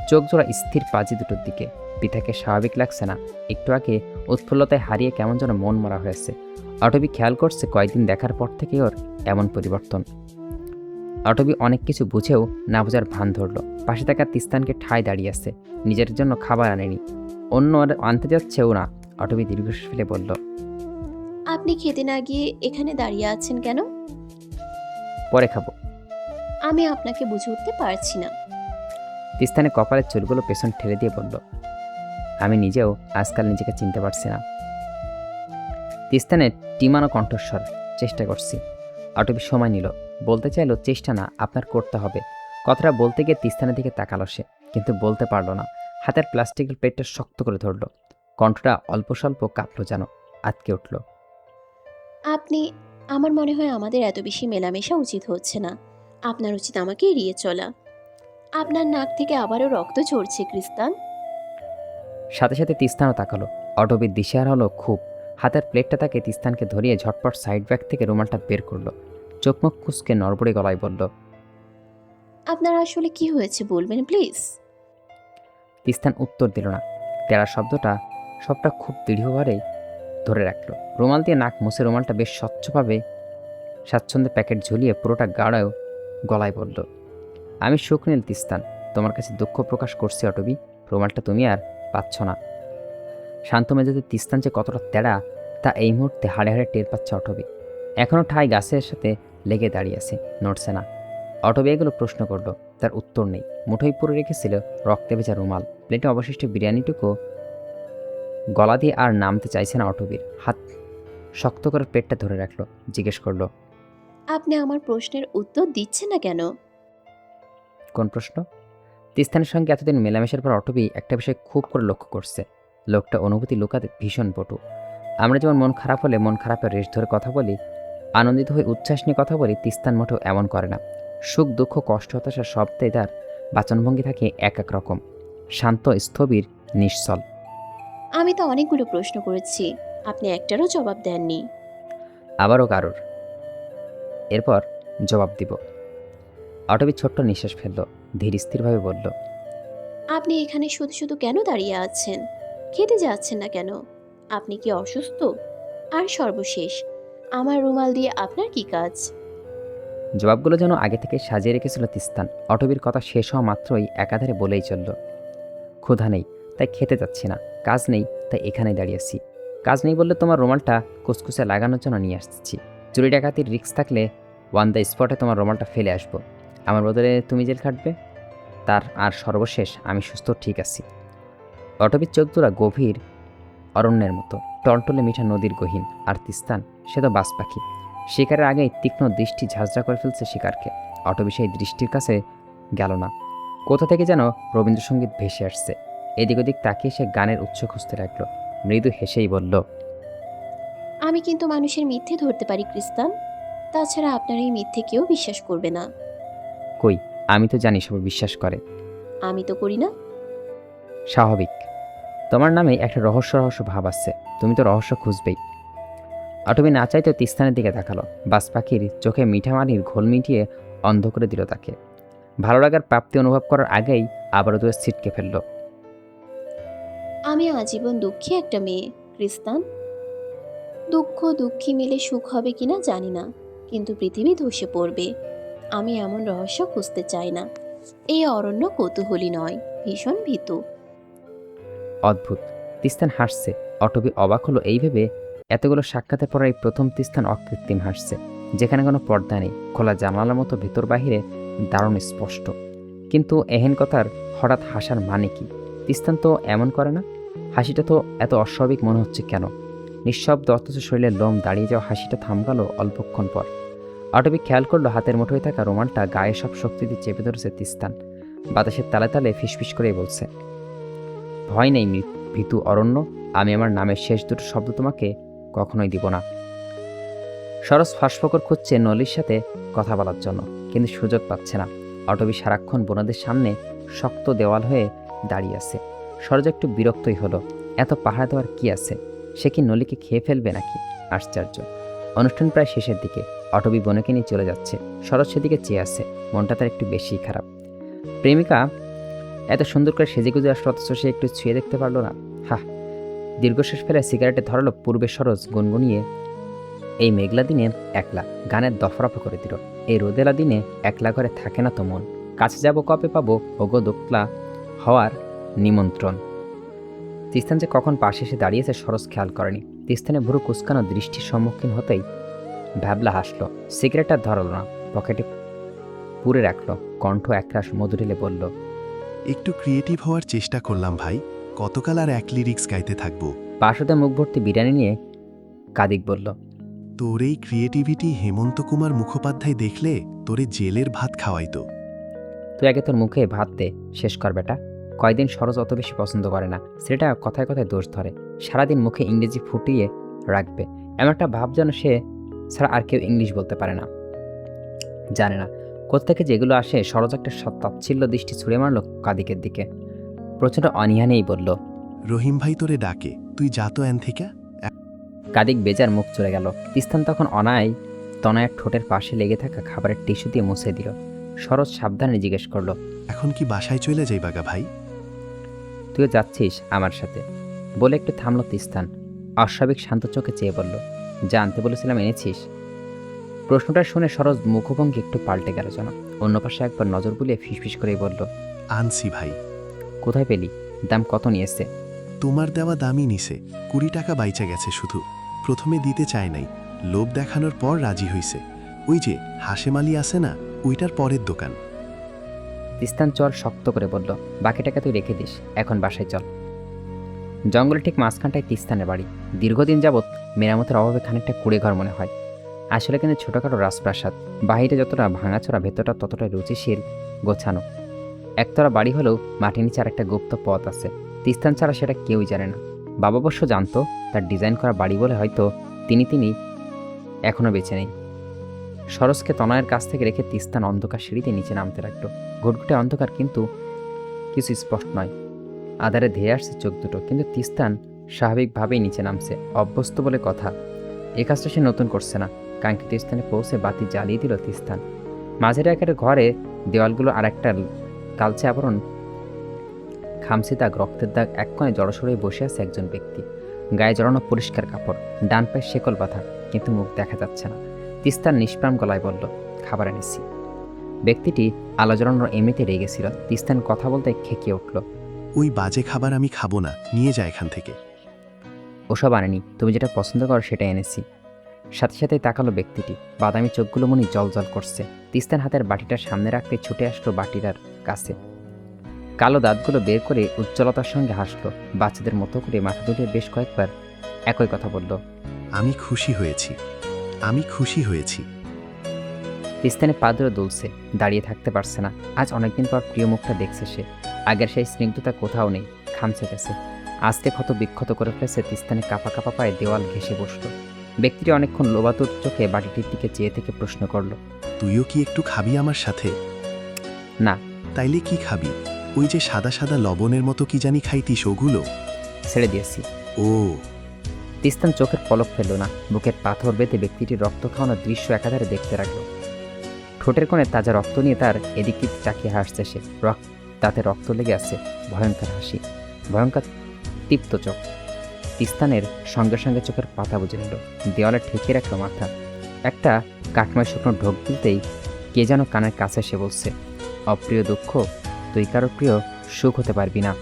চোখ জোড়া স্থির পাজি দুটোর দিকে। পিতাকে স্বাভাবিক লাগছে না। একটু আগে উৎফুল্লতায় হারিয়ে কেমন যেন মন মরা হয়েছে। অটবী খেয়াল করছে কয়েকদিন দেখার পর থেকে ওর এমন পরিবর্তন। অটবী অনেক কিছু বুঝেও না বোঝার ভান ধরল। পাশে থাকা তিস্তানকে ঠায় দাঁড়িয়ে আছে, নিজের জন্য খাবার আনেনি, অন্য আনতে যাচ্ছেও না। অটবী দীর্ঘশ্বাস ফেলে বলল, আপনি খেতে না গিয়ে এখানে দাঁড়িয়ে আছেন কেন? পরে খাবো। আমি আপনাকে বুঝে উঠতে পারছি না। তিস্তানে কপালের চুলগুলো পেছন ঠেলে দিয়ে বলল, আমি নিজেও আজকাল নিজেকে চিনতে পারছি না। তিস্তানের টিমানো কণ্ঠস্বর, চেষ্টা করছি। অটবি সময় নিল, বলতে চাইলো চেষ্টা না, আপনার করতে হবে। কথাটা বলতে গিয়ে তিস্তানের দিকে তাকালো সে, কিন্তু বলতে পারলো না। হাতের প্লাস্টিকের প্লেটটা শক্ত করে ধরল, কণ্ঠটা অল্প স্বল্প কাঁপলো, যেন আটকে উঠল। আপনি, আমার মনে হয় আমাদের এত বেশি মেলামেশা উচিত হচ্ছে না। আপনার উচিত আমাকে এড়িয়ে চলা। আপনার নাক থেকে আবারও রক্ত ঝরছে ক্রিস্তান। সাথে সাথে তিস্তানও তাকালো। অটবির দিশেহারা হলো খুব। হাতের প্লেটটা তাকে তিস্তানকে ধরিয়ে ঝটপট সাইড ব্যাগ থেকে রুমালটা বের করলো। চোখমুখ কুঁচকে নড়বড়ে গলায় বলল, আপনার আসলে কি হয়েছে বলবেন প্লিজ? তিস্তান উত্তর দিল না। তেরা শব্দটা সবটা খুব দৃঢ়ভাবে ধরে রাখলো। রুমাল দিয়ে নাক মুছে রুমালটা বেশ স্বচ্ছভাবে স্বাচ্ছন্দ্যে প্যাকেট ঝুলিয়ে পুরোটা গাড়াও গলায় বলল, আমি সুখনীল তিস্তান, তোমার কাছে দুঃখ প্রকাশ করছি অটবি, রুমালটা তুমি আর পাচ্ছ না। শান্ত মেজাজে তিস্তান যে কতটা তেড়া তা এই মুহূর্তে হাড়ে হাড়ে টের পাচ্ছে অটবি। এখনও ঠাই গাছের সাথে লেগে দাঁড়িয়ে আছে, নড়ছে না। অটবি এগুলো প্রশ্ন করলো, তার উত্তর নেই। মুঠোই পুরো রেখেছিল রক্তে ভেজা রুমাল। প্লেটে অবশিষ্ট বিরিয়ানিটুকু গলা দিয়ে আর নামতে চাইছে না অটবির। হাত শক্ত করে পেটটা ধরে রাখলো, জিজ্ঞেস করলো, আপনি আমার প্রশ্নের উত্তর দিচ্ছেন না কেন? কোন প্রশ্ন? তিস্তানের সঙ্গে এতদিন মেলামেশার পর অটবি একটা বিষয় খুব করে লক্ষ্য করছে। লোকটা অনুভূতি লুকাতে ভীষণ পটু। আমরা যেমন মন খারাপ হলে মন খারাপের রেশ ধরে কথা বলি, আনন্দিত হয়ে উচ্ছ্বাস নিয়ে কথা বলি, তিস্তান মোটেও এমন করে না। সুখ দুঃখ কষ্ট হতাশা সবটাই তার বাচনভঙ্গি থাকে এক এক রকম, শান্ত স্থবির নিশ্চল। আমি তো অনেকগুলো প্রশ্ন করেছি, আপনি একটারও জবাব দেননি। আবারও কারোর। এরপর জবাব দিব। অটবি ছোট্ট নিঃশ্বাস ফেলল, ধীর স্থিরভাবে বলল, আপনি এখানে শুধু শুধু কেন দাঁড়িয়ে আছেন? খেতে যাচ্ছেন না কেন? আপনি কি অসুস্থ? আর সর্বশেষ, আমার রুমাল দিয়ে আপনার কি কাজ? জবাবগুলো যেন আগে থেকে সাজিয়ে রেখেছিল তিস্তান। অটবির কথা শেষ হওয়া মাত্রই একাধারে বলেই চলল, ক্ষুধা নেই তাই খেতে যাচ্ছি না, কাজ নেই তাই এখানেই দাঁড়িয়েছি। কাজ নেই বললে তোমার রুমালটা কুচকুচে লাগানোর জন্য নিয়ে আসছি। চুরি ডাকাতির রিস্ক থাকলে ওয়ান দ্য স্পটে তোমার রুমালটা ফেলে আসবো। আমার বদলে তুমি জেল খাটবে। তার আর সর্বশেষ আমি সুস্থ, ঠিক আছি। অটবির চোখ দুরা গভীর অরণ্যের মতো, টলটলে মিঠা নদীর গহীন। আর তিস্তান, সে তো বাজ পাখি, শিকারের আগেই তীক্ষ্ণ দৃষ্টি ঝাঁঝরা করে ফেলছে শিকারকে। অটবি সেই দৃষ্টির কাছে গেল না। কোথা থেকে যেন রবীন্দ্রসঙ্গীত ভেসে আসছে। এদিক ওদিক তাকিয়ে সে গানের উৎস খুঁজতে লাগলো। মৃদু হেসেই বলল, আমি কিন্তু মানুষের মিথ্যে ধরতে পারি ক্রিস্তান। তাছাড়া আপনার এই মিথ্যে কেউ বিশ্বাস করবে না। কই, আমি তো জানি সবাই বিশ্বাস করে। আমি তো করি না। স্বাভাবিক, তোমার নামে একটা রহস্য রহস্য ভাব আসছে, তুমি তো রহস্য খুঁজবেই। অটবি না চাইতেও তিস্তানের দিকে তাকালো। বাজ পাখির চোখে মিঠা মানির ঘোল মিটিয়ে অন্ধ করে দিল তাকে। ভালো লাগার প্রাপ্তি অনুভব করার আগেই আবারও দূরে ছিটকে ফেলল। আমি আজীবন দুঃখী একটা মেয়ে ক্রিস্তান। দুঃখ দুঃখী মিলে সুখ হবে কিনা জানি না, কিন্তু পৃথিবী ধসে পড়বে। আমি এমন রহস্য খুঁজতে চাই না। এই অরণ্য কৌতূহলী নয়, ভীষণ ভীতু। অদ্ভুত। তিস্তান হাসছে। অটবি অবাক হলো এই ভেবে, এতগুলো সাক্ষাতের পর এই প্রথম তিস্তান অকৃত্রিম হাসছে, যেখানে কোনো পর্দা নেই, খোলা জানালার মতো ভেতর বাহিরে দারুণ স্পষ্ট। কিন্তু এহেন কথার হঠাৎ হাসার মানে কি? তিস্তান তো এমন করে না। হাসিটা তো এত অস্বাভাবিক মনে হচ্ছে কেন? নিঃশব্দ অথচ শরীরের লোম দাঁড়িয়ে যাওয়া হাসিটা থামগালো অল্পক্ষণ পর। অটবি খেয়াল করলো হাতের মুঠোয় থাকা রুমালটা গায়ে সব শক্তি দিয়ে চেপে ধরেছে তিস্তান। বাতাসের তালে তালে ফিসফিস করেই বলছে, ভয় নেই ভীতু অরণ্য, আমি আমার নামের শেষ দুটো শব্দ তোমাকে কখনোই দিব না। সরস ফাঁসফকর খুঁজছে নলির সাথে কথা বলার জন্য, কিন্তু সুযোগ পাচ্ছে না। অটবি সারাক্ষণ বোনাদের সামনে শক্ত দেওয়াল হয়ে দাঁড়িয়ে আছে। সরজ একটু বিরক্তই হলো। এত পাহারা দেওয়ার কি আছে? সে কি নলিকে খেয়ে ফেলবে নাকি? আশ্চর্য। অনুষ্ঠান প্রায় শেষের দিকে। অটবি বোনকে নিয়ে চলে যাচ্ছে। শরৎ সেদিকে চেয়ে আছে, মনটা তার একটু বেশিই খারাপ। প্রেমিকা এত সুন্দর করে সেজেগুজে আসলো, অথচ সে একটু ছুঁয়ে দেখতে পারলো না। হাহ। দীর্ঘশ্বাস ফেলে সিগারেটে ধরালো। পূর্বে সরোজ গুনগুনিয়ে, এই মেঘলা দিনে একলা, গানের দফরফা করে দিল। এই রোদেলা দিনে একলা ঘরে থাকে না তো মন, কাছে যাব কবে পাবো ওগো দোকলা হওয়ার নিমন্ত্রণ। তিস্তান যে কখন পাশে এসে দাঁড়িয়েছে সরোজ খেয়াল করেনি। তিস্তানে ভুরু কুচকানো দৃষ্টির সম্মুখীন হতেই ভ্যাবলা হাসলো। সিগারেটটা ধরালো না, পকেটে পুরে রাখলো। কণ্ঠ একরাশ মধু ঢেলে বলল, একটু ক্রিয়েটিভ হওয়ার চেষ্টা করলাম ভাই, কতকাল আর এক লিরিক্স গাইতে থাকবো। পাশতে মুখ ভর্তি বিরিয়ানি নিয়ে কাদিক বলল, তোর এই ক্রিয়েটিভিটি হেমন্ত কুমার মুখোপাধ্যায় দেখলে তোরে জেলের ভাত খাওয়াইতো। তুই আগে তোর মুখে ভাত দে, শেষ কর বেটা। কয়দিন সরোজ অত বেশি পছন্দ করে না, সেটা কথায় কথায় দোষ ধরে, সারাদিন মুখে ইংরেজি ফুটিয়ে রাখবে, এমন একটা ভাব যেন সে ছাড়া আর কেউ ইংলিশ বলতে পারে না। জানে না কোত্থেকে যেগুলো আসে। সরোজ একটা তাচ্ছিল্য দৃষ্টি ছুঁড়ে মারল কাদিকের দিকে, প্রচণ্ড অনীহা নেই বলল, রহিম ভাই তোরে ডাকে, তুই যা তো এন থেকে। কাদিক বেজার মুখ চলে গেল। তিস্তান তখন তনয়ের ঠোঁটের পাশে লেগে থাকা খাবারের টিস্যু দিয়ে মুছে দিল। সরোজ সাবধানে জিজ্ঞেস করলো, এখন কি বাসায় চলে যাই বাগা ভাই? তুইও যাচ্ছিস আমার সাথে? বলে একটু থামলো তিস্তান, অস্বাভাবিক শান্ত চোখে চেয়ে বলল, যা আনতে বলেছিলাম এনেছিস? প্রশ্নটা শুনে সরোজ মুখভঙ্গি একটু পাল্টে গেল যেন। অন্য পাশে একবার নজর বুলিয়ে ফিসফিস করেই বলল, আনছি ভাই। কোথায় পেলি? দাম কত নিয়েছে? তোমার দেওয়া দামই নিছে, 20 টাকা বাইচা গেছে শুধু। প্রথমে দিতে চায় নাই, লোভ দেখানোর পর রাজি হইছে। ওই যে হাশেম আলী আছে না, ওইটার পরের দোকান। তিস্তান চল শক্ত করে বলল, বাকি টাকা তুই রেখে দিস, এখন বাসায় চল। জঙ্গলের ঠিক মাঝখানটায় তিস্তানের বাড়ি। দীর্ঘদিন যাবৎ মেরামতের অভাবে খানিকটা কুড়ে ঘর মনে হয়, আসলে কিন্তু ছোটোখাটো রাজপ্রাসাদ। বাহিরে যতটা ভাঙাচোরা, ভেতরটা ততটা রুচিশীল, গোছানো। একতলা বাড়ি হলেও মাটির নিচে আরেকটা গুপ্ত পথ আছে, তিস্তান ছাড়া সেটা কেউই জানে না। বাবা অবশ্য জানতো, তার ডিজাইন করা বাড়ি বলে হয়তো তিনি এখনও বেঁচে নেই। সরোজকে তনয়ের কাছ থেকে রেখে তিস্তান অন্ধকার সিঁড়িতে নিচে নামতে লাগলো। ঘুটঘুটে অন্ধকার, কিন্তু কিছু স্পষ্ট নয়। আধারে ধেয়ে আসছে চোখ দুটো, কিন্তু তিস্তান স্বাভাবিকভাবেই নিচে নামছে, অভ্যস্ত বলে কথা। এ কাজটা সে নতুন করছে না। কাঙ্ক্ষিত স্থানে পৌঁছে বাতি জ্বালিয়ে দিল তিস্তান। মাঝের একের ঘরে দেওয়ালগুলো আর একটা কালচে আবরণ, খামসি দাগ, রক্তের দাগ। এক কোণে জড়সড়ে বসে আছে একজন ব্যক্তি, গায়ে জড়ানো পরিষ্কার কাপড়, ডান পায়ে শেকল বাঁধা, কিন্তু মুখ দেখা যাচ্ছে না। তিস্তান নিষ্প্রাণ গলায় বলল, খাবার এনেছি। ব্যক্তিটি আলো জড়ানোর এমনিতে রেগেছিল। তিস্তান কথা বলতে খেকিয়ে উঠল, ওই বাজে খাবার আমি খাবো না, নিয়ে যা এখান থেকে। ওসব আনেনি, তুমি যেটা পছন্দ করো সেটা এনেছি। সাথে সাথে তাকালো ব্যক্তিটি, বাদামি চোখগুলো মনি জল জল করছে। তিস্তান হাতের বাটিটা সামনে রাখতে ছুটে আসলো বাটিটার কাছে, কালো দাঁতগুলো বের করে উজ্জ্বলতার সঙ্গে হাসলো। বাচ্চাদের মতো করে মাথা তুলে বেশ কয়েকবার একই কথা বলল, আমি খুশি হয়েছি, আমি খুশি হয়েছি। তিস্তানে পা ধরে দুলছে, দাঁড়িয়ে থাকতে পারছে না। আজ অনেকদিন পর প্রিয় মুখটা দেখছে সে। আগের সেই স্নিগ্ধতা কোথাও নেই, খামছে গেছে। আজকে ক্ষত বিক্ষত করে ফেলেছে। তিস্তানে কাপা কাপা পায়ে দেওয়াল ঘেঁষে বসল। ব্যক্তিটি অনেকক্ষণ লোবাতুর চোখে বাটিটির দিকে চেয়ে থেকে প্রশ্ন করল, তুইও কি একটু খাবি আমার সাথে? না। তাইলে কি খাবি? ওই যে সাদা সাদা লবণের মতো কি জানি খাইতিস, ওগুলো? ছেড়ে দিয়েছি। ও। তিস্তান চোখের পলক ফেলল না। বুকের পাথর বেঁধে ব্যক্তিটির রক্ত খাওয়ানোর দৃশ্য একাধারে দেখতে লাগলো। ঠোঁটের কোণে তাজা রক্ত নিয়ে তার এদিক তাকিয়ে হাসছে সে। তাতে রক্ত লেগে আছে, ভয়ঙ্কর হাসি, ভয়ঙ্কর তীপ্ত চোখ। তিস্তানের সঙ্গে সঙ্গে চোখের পাতা বুঝে নিল, দেওয়ালে ঠেকিয়ে রাখলো মাথা। একটা কাঠময় শুকনো ঢোক তুলতেই কে যেন কানের কাছে এসে বলছে, অপ্রিয় দুঃখ তুই কারো প্রিয় সুখ হতে পারবি না।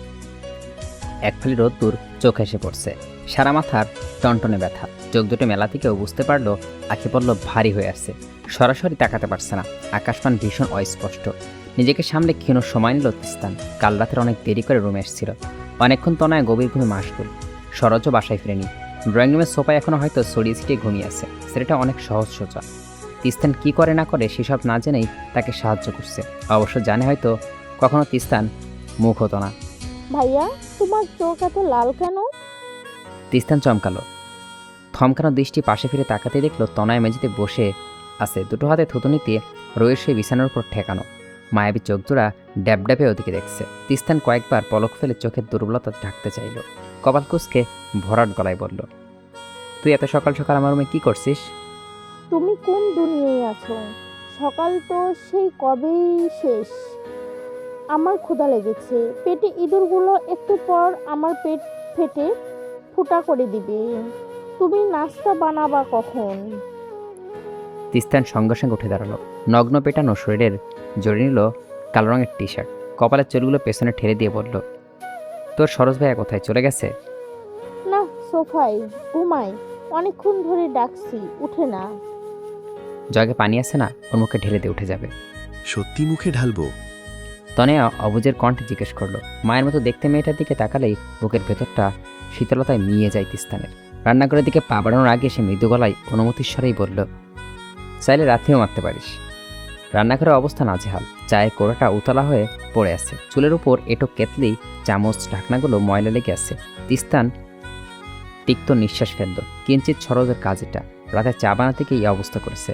এক ফালি রোদ্দুর চোখ এসে পড়ছে, সারা মাথার টনটনে ব্যথা। চোখ দুটো মেলা থেকেও বুঝতে পারলো আঁখি পড়ল ভারী হয়ে আসছে। সরাসরি তাকাতে পারছে না, আকাশপান ভীষণ অস্পষ্ট। নিজেকে সামলে ক্ষীণ সময় নিল তিস্তান। কাল রাতের অনেক দেরি করে রুমে এসেছিল। অনেকক্ষণ তনায় গভীর ঘুমে মাসগুল। সরোজও বাসায় ফিরেনি। ড্রয়িং রুমের সোফায় এখনও হয়তো ছড়িয়ে ছিটিয়ে ঘুমিয়ে আছে। ছেলেটা অনেক সহজ সোজা। তিস্তান কী করে না করে সেসব না জেনেই তাকে সাহায্য করছে। অবশ্য জানে হয়তো কখনো তিস্তান মুখ হতো না। ভাইয়া, তোমার চোখ এত লাল কেন? তিস্তান চমকালো। থমকানো দৃষ্টি পাশে ফিরে তাকাতে দেখলো তনয় মেঝেতে বসে আছে, দুটো হাতে থুতুনিতে রোয়ের সেই বিছানার উপর ঠেকানো। মায়াবী চোখ জোড়া ড্যাবড্যাবে ওদিকে দেখছে। তিস্তান কয়েকবার পলক ফেলে চোখের দুর্বলতা ঢাকতে চাইল। কপাল কুঁচকে ভরাট গলায় বলল, তুই এত সকাল সকাল আমার রুমে কি করছিস? তুমি কোন দুনিয়ায় আছো? সকাল তো সেই কবেই শেষ। আমার ক্ষুধা লেগেছে, পেটে ইঁদুরগুলো একটু পর আমার পেট ফেটে ফুটা করে দিবে। তুমি নাস্তা বানাবা কখন? তিস্তান সঙ্গে সঙ্গে উঠে দাঁড়ালো। নগ্ন পেটানো শরীরের জড়িয়ে নিল কালো রঙের টি শার্ট, কপালের চুলগুলো পেছনে ঠেলে দিয়ে বলল, তোর সরোজ ভাইয়া কোথায়, চলে গেছে? না, সোফায় ঘুমাই, অনেকক্ষণ ধরে ডাকছি, উঠে না। জগে পানি আছে না, ওর মুখে ঢেলে দিয়ে উঠে যাবে। সত্যি মুখে ঢালবো? তনয়া অবুজের কণ্ঠে জিজ্ঞেস করলো। মায়ের মতো দেখতে মেয়েটার দিকে তাকালেই বুকের ভেতরটা শীতলতায় মিয়ে যায় তিস্তানের। রান্নাঘরের দিকে পা বাড়ানোর আগে সে মৃদু গলায় অনুমতির স্বরেই বলল, চাইলে রাতেও মারতে পারিস। রান্নাঘরের অবস্থা নাজেহাল। চায়ের কোড়াটা উতলা হয়ে পড়ে আছে, চুলের উপর এটো কেতলি, চামচ ঢাকনাগুলো ময়লা লেগে আছে। তিস্তান তিক্ত নিঃশ্বাস ফেলল। কিঞ্চিত সরোজের কাজ এটা, রাতে চা বানাতে গিয়ে এই অবস্থা করেছে।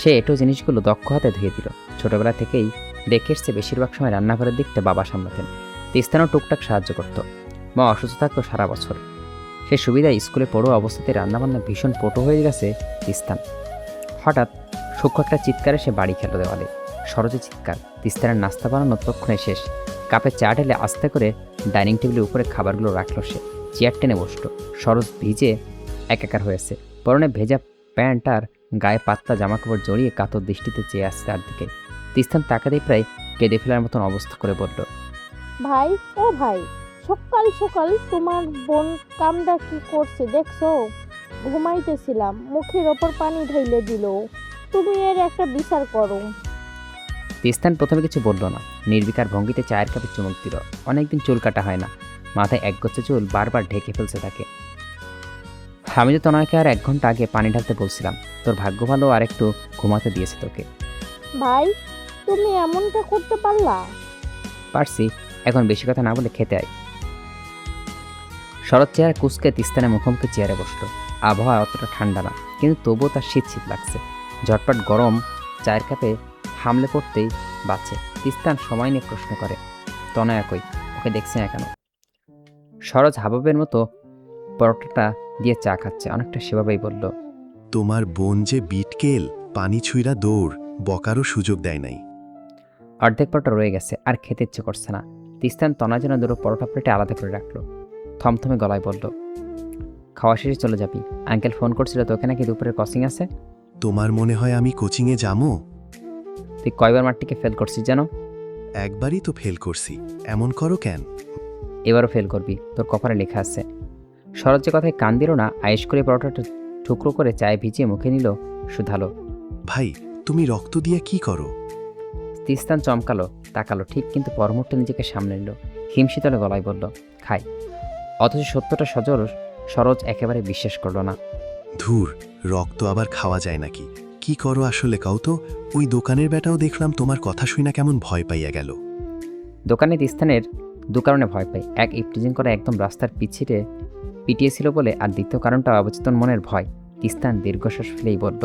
সে এটো জিনিসগুলো দক্ষ হাতে ধুয়ে দিল। ছোটবেলা থেকেই দেখে এসছে বেশিরভাগ সময় রান্নাঘরের দিকটা বাবা সামলাতেন। তিস্তানও টুকটাক সাহায্য করত। মা অসুস্থ থাকতো সারা বছর। সে সুবিধায় স্কুলে পড়ুয়া অবস্থাতে রান্নাবান্না ভীষণ পটু হয়ে গেছে তিস্তান। হঠাৎ সূক্ষ্ম একটা চিৎকারে সে বাড়ি খেলো দেওয়ালে। সরোজের চিৎকার। তিস্তানের নাস্তা বানানো তৎক্ষণে শেষ। কাপে চা ঢেলে আস্তে করে ডাইনিং টেবিলের উপরে খাবারগুলো রাখলো সে। চেয়ার টেনে বসলো। সরোজ ভিজে একাকার হয়েছে। পরনে ভেজা প্যান্ট আর গায়ে পাতলা জামাকাপড় জড়িয়ে কাতর দৃষ্টিতে চেয়ে আসছে তার দিকে। তিস্তান তাকাতেই প্রায় কেঁদে ফেলার মতন অবস্থা করে বলল, ভাই, ও ভাই, সকাল সকাল তোমার বোন কামটা কি করছে দেখছো? ঘুমাইতেছিলাম, মুখের ওপর পানি ঢেলে দিল। তুমি এর একটা বিচার করো। তিস্তান প্রথমে কিছু বলল না। নির্বিকার ভঙ্গিতে চায়ের কাপে চুমুক দিল। অনেকদিন চুল কাটা হয় না। মাথায় একগুচ্ছ চুল বারবার ঢেকে ফেলছে তাকে। আমি তো তনয়কে আর 1 ঘন্টা আগে পানি ঢালতে বলছিলাম। তোর ভাগ্য ভালো আর একটু ঘুমাতে দিয়েছে তোকে। ভাই, তুমি এমনটা করতে পারলা? পারছি, এখন বেশি কথা না বলে খেতে আয়। শরৎ চেয়ারে কুচকে তিস্তানের মুখোমুখি চেয়ারে বসলো। আবহাওয়া অতটা ঠান্ডা না, কিন্তু তবুও তার শীত শীত লাগছে। ঝটপট গরম চায়ের কাপে হামলে পড়তেই বাঁচে। তিস্তান সময় নিয়ে প্রশ্ন করে, তনয়া কই? ওকে দেখছে না কেন? সরোজ হাবাবের মতো পরোটাটা দিয়ে চা খাচ্ছে, অনেকটা সেভাবেই বলল, তোমার বোন যে বিটকেল, পানি ছুঁইরা দৌড়, বকারও সুযোগ দেয় নাই। অর্ধেক পরোটা রয়ে গেছে, আর খেতে ইচ্ছে করছে না। তিস্তান তনয় যেন দুটো পরোটা প্লেটে আলাদা করে রাখলো। থমথমে গলায় বলল, খাওয়া শেষে চলে যাবি। আঙ্কেল ফোন করছিল, তোকে নাকি দুপুরের কোচিং আছে। তোমার মনে হয় আমি কোচিংয়ে যাবো? তুই কয়বার মাঠটিকে ফেল করছিস জানো? একবারই তো ফেল করছি, এমন করো কেন? এবারও ফেল করবি, তোর কপালে লেখা আছে। শরৎ যে কথায় কান দিল না, আয়েশ করে পরোটাটা টুকরো করে চায়ে ভিজিয়ে মুখে নিল, শুধালো, ভাই, তুমি রক্ত দিয়ে কি করো? তিস্তান চমকালো, তাকালো ঠিক, কিন্তু পরমুহূর্তে নিজেকে সামনে নিল। হিমশীতলে গলায় বলল, খাই। অথচ সত্যটা সরোজ একেবারে বিশ্বাস করল না। ধুর, রক্ত আবার খাওয়া যায় নাকি? কি করো আসলে কাউ তো? ওই দোকানের বেটাও দেখলাম তোমার কথা শুই না কেমন ভয় পাইয়া গেল। দোকানে তিস্তানের দু কারণে ভয় পাই। এক, ইপটিজিং করে একদম রাস্তার পিটিয়েছিল বলে, আর দ্বিতীয় কারণটা অবচেতন মনের ভয়। তিস্তান দীর্ঘশ্বাস ফেলেই বলল,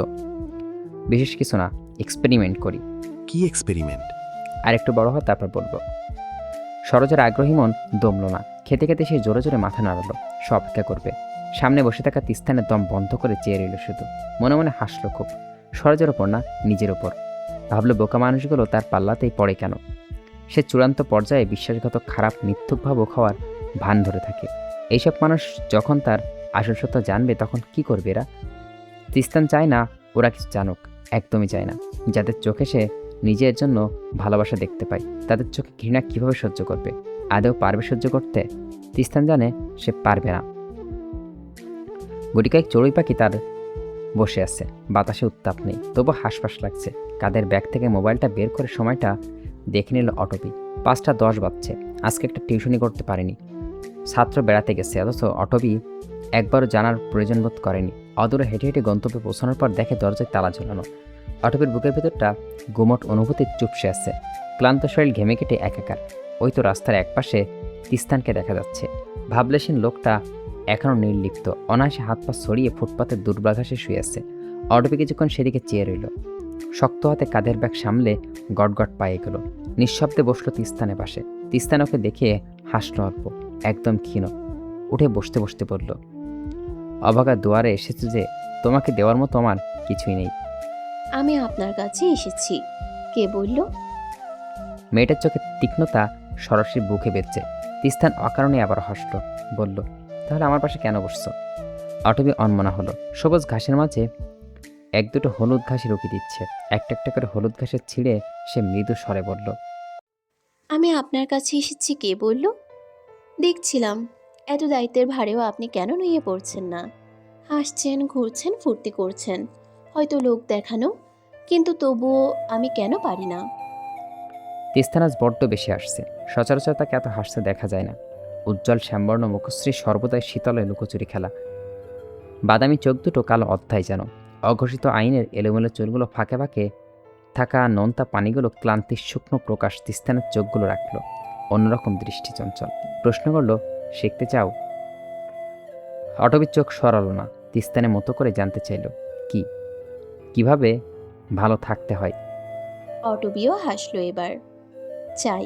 বিশেষ কিছু না, এক্সপেরিমেন্ট করি। কি এক্সপেরিমেন্ট? আর একটু বড় হয় তারপর বলবো। সরোজের আগ্রহী মন দমল না। খেতে খেতে সে জোরে জোরে মাথা নাড়ালো। সে অপেক্ষা করবে। সামনে বসে থাকা তিস্তানের দম বন্ধ করে চেয়ে রইল শুধু। মনে মনে হাসলো খুব। সরোজের ওপর না, নিজের ওপর। ভাবলো বোকা মানুষগুলো তার পাল্লাতেই পড়ে কেন। সে চূড়ান্ত পর্যায়ে বিশ্বাসঘাত খারাপ মিথ্যুক ভাবক হওয়ার ভান ধরে থাকে। এইসব মানুষ যখন তার আসল সত্য জানবে, তখন কি করবে এরা? তিস্তান চায় না ওরা কিছু জানুক, একদমই চায় না। যাদের চোখে সে নিজের জন্য ভালোবাসা দেখতে পায়, তাদের চোখে ঘৃণা কিভাবে সহ্য করবে? আদৌ পারবে সহ্য করতে? তিস্তান জানে সে পারবে না। গুটিকায় চড়ুই পাখি তার বসে আছে, বাতাসে উত্তাপ নেই, তবু হাঁসফাঁস লাগছে। কাদের ব্যাগ থেকে মোবাইলটা বের করে সময়টা দেখে নিল অটোপি। 5:10 বাজছে। আজকে একটা টিউশনি করতে পারেনি। ছাত্র বেড়াতে গেছে, অথচ অটোপি একবারও জানার প্রয়োজন বোধ করেনি। অদূরে হেঁটে হেঁটে গন্তব্যে পৌঁছানোর পর দেখে দরজায় তালা ঝোলানো। অটোপির বুকের ভেতরটা গুমট অনুভূতির চুপসে আছে। ক্লান্ত শরীর ঘেমে কেটে একাকার। ওই তো রাস্তার একপাশে তিস্তানকে দেখা যাচ্ছে। ভাবলেশীন লোকটা এখনও নির্লিপ্ত, অনায়াসে হাত পা ছড়িয়ে ফুটপাতের দুর্বাঘাসে শুয়ে আছে। অটোপি কিছুক্ষণ সেদিকে চেয়ে রইল। শক্ত হাতে কাঁধের ব্যাগ সামলে গটগট পায়ে গেল। নিঃশব্দে বসলো তিস্তানের পাশে। তিস্তান ওকে দেখে হাসলো অল্প, একদম ক্ষীণ। উঠে বসতে বসতে বলল, অভাগা দুয়ারে এসেছে যে, তোমাকে দেওয়ার মতো আমার কিছুই নেই। আমি আপনার কাছে এসেছি। কে বলল? মেয়েটার চোখে তীক্ষ্ণতা সরাসরি বুকে বেঁচছে। তিস্তান অকারণে আবার হাসল, বলল, তাহলে আমার পাশে কেন বসছো? অটবি অনমনা হলো। সবুজ ঘাসের মাঝে 1-2টো হলুদ ঘাসে রুকি দিচ্ছে। একটা একটা করে হলুদ ঘাসের ছিঁড়ে সে মৃদু স্বরে বলল, আমি আপনার কাছে এসেছি কে বলল? দেখছিলাম এত দায়িত্বের ভারেও আপনি কেন নুয়ে পড়ছেন না। হাসছেন, ঘুরছেন, ফুর্তি করছেন, হয়তো লোক দেখানো, কিন্তু তবুও আমি কেন পারি না? তিস্তান আজ বড্ড বেশি আসছে। সচরাচর তাকে এত হাসতে দেখা যায় না। উজ্জ্বল শ্যামবর্ণ মুখশ্রী সর্বদাই শীতলে লুকোচুরি খেলা। বাদামি চোখ দুটো কালো অধ্যায় যেন। অঘোষিত আইনের এলোমেলো চুলগুলো ফাঁকে ফাঁকে থাকা নোনতা পানিগুলো ক্লান্তির শুকনো প্রকাশ তিস্তানের চোখগুলো রাখল অন্যরকম দৃষ্টি চঞ্চল। প্রশ্ন করল, শিখতে চাও? অটবির চোখ সরালো না। তিস্তানের মতো করে জানতে চাইল, কিভাবে ভালো থাকতে হয়। অটবিও হাসলো এবার। চাই।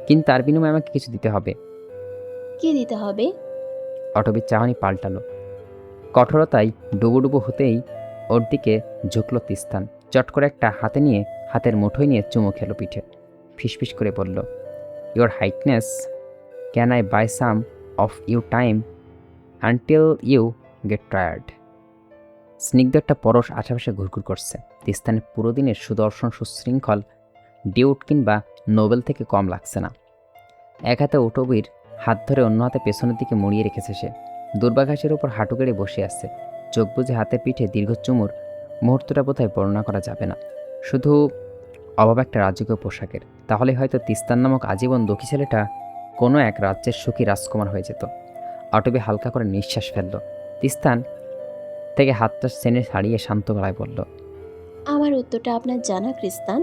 কিন্তু তার বিনিময়ে আমাকে কিছু দিতে হবে। কি দিতে হবে? অটবির চাহনি পাল্টালো। কঠোরতায় ডুবুডুবু হতেই ওর দিকে ঝুঁকল তিস্তান। চট করে একটা হাতে নিয়ে হাতের মুঠোয় নিয়ে চুমু খেলো পিঠে। ফিসফিস করে বলল, your highness, can I buy some of you time until you get tired? স্নিগ্ধ একটা পরশ আশেপাশে ঘুরঘুর করছে। তিস্তানের পুরো দিনের সুদর্শন সুশৃঙ্খল ডিউট কিংবা নোবেল থেকে কম লাগছে না। এক হাতে অটবির হাত ধরে অন্য হাতে পেছনের দিকে মুড়িয়ে রেখেছে সে। দুর্বাঘাসের ওপর হাঁটু গেড়ে বসে আছে। চোখ বুজে হাতে পিঠে দীর্ঘ চুমুর মুহূর্তটা বোধহয় বর্ণনা করা যাবে না, শুধু অভাব একটা রাজকীয় পোশাকের। তাহলে হয়তো তিস্তান নামক আজীবন দুঃখী ছেলেটা কোনো এক রাজ্যের সুখী রাজকুমার হয়ে যেত। অটবি হালকা করে নিঃশ্বাস ফেলল। তিস্তান থেকে হাতটা সেনে ছাড়িয়ে শান্ত গলায় বলল, আমার উত্তরটা আপনার জানা ক্রিস্তান?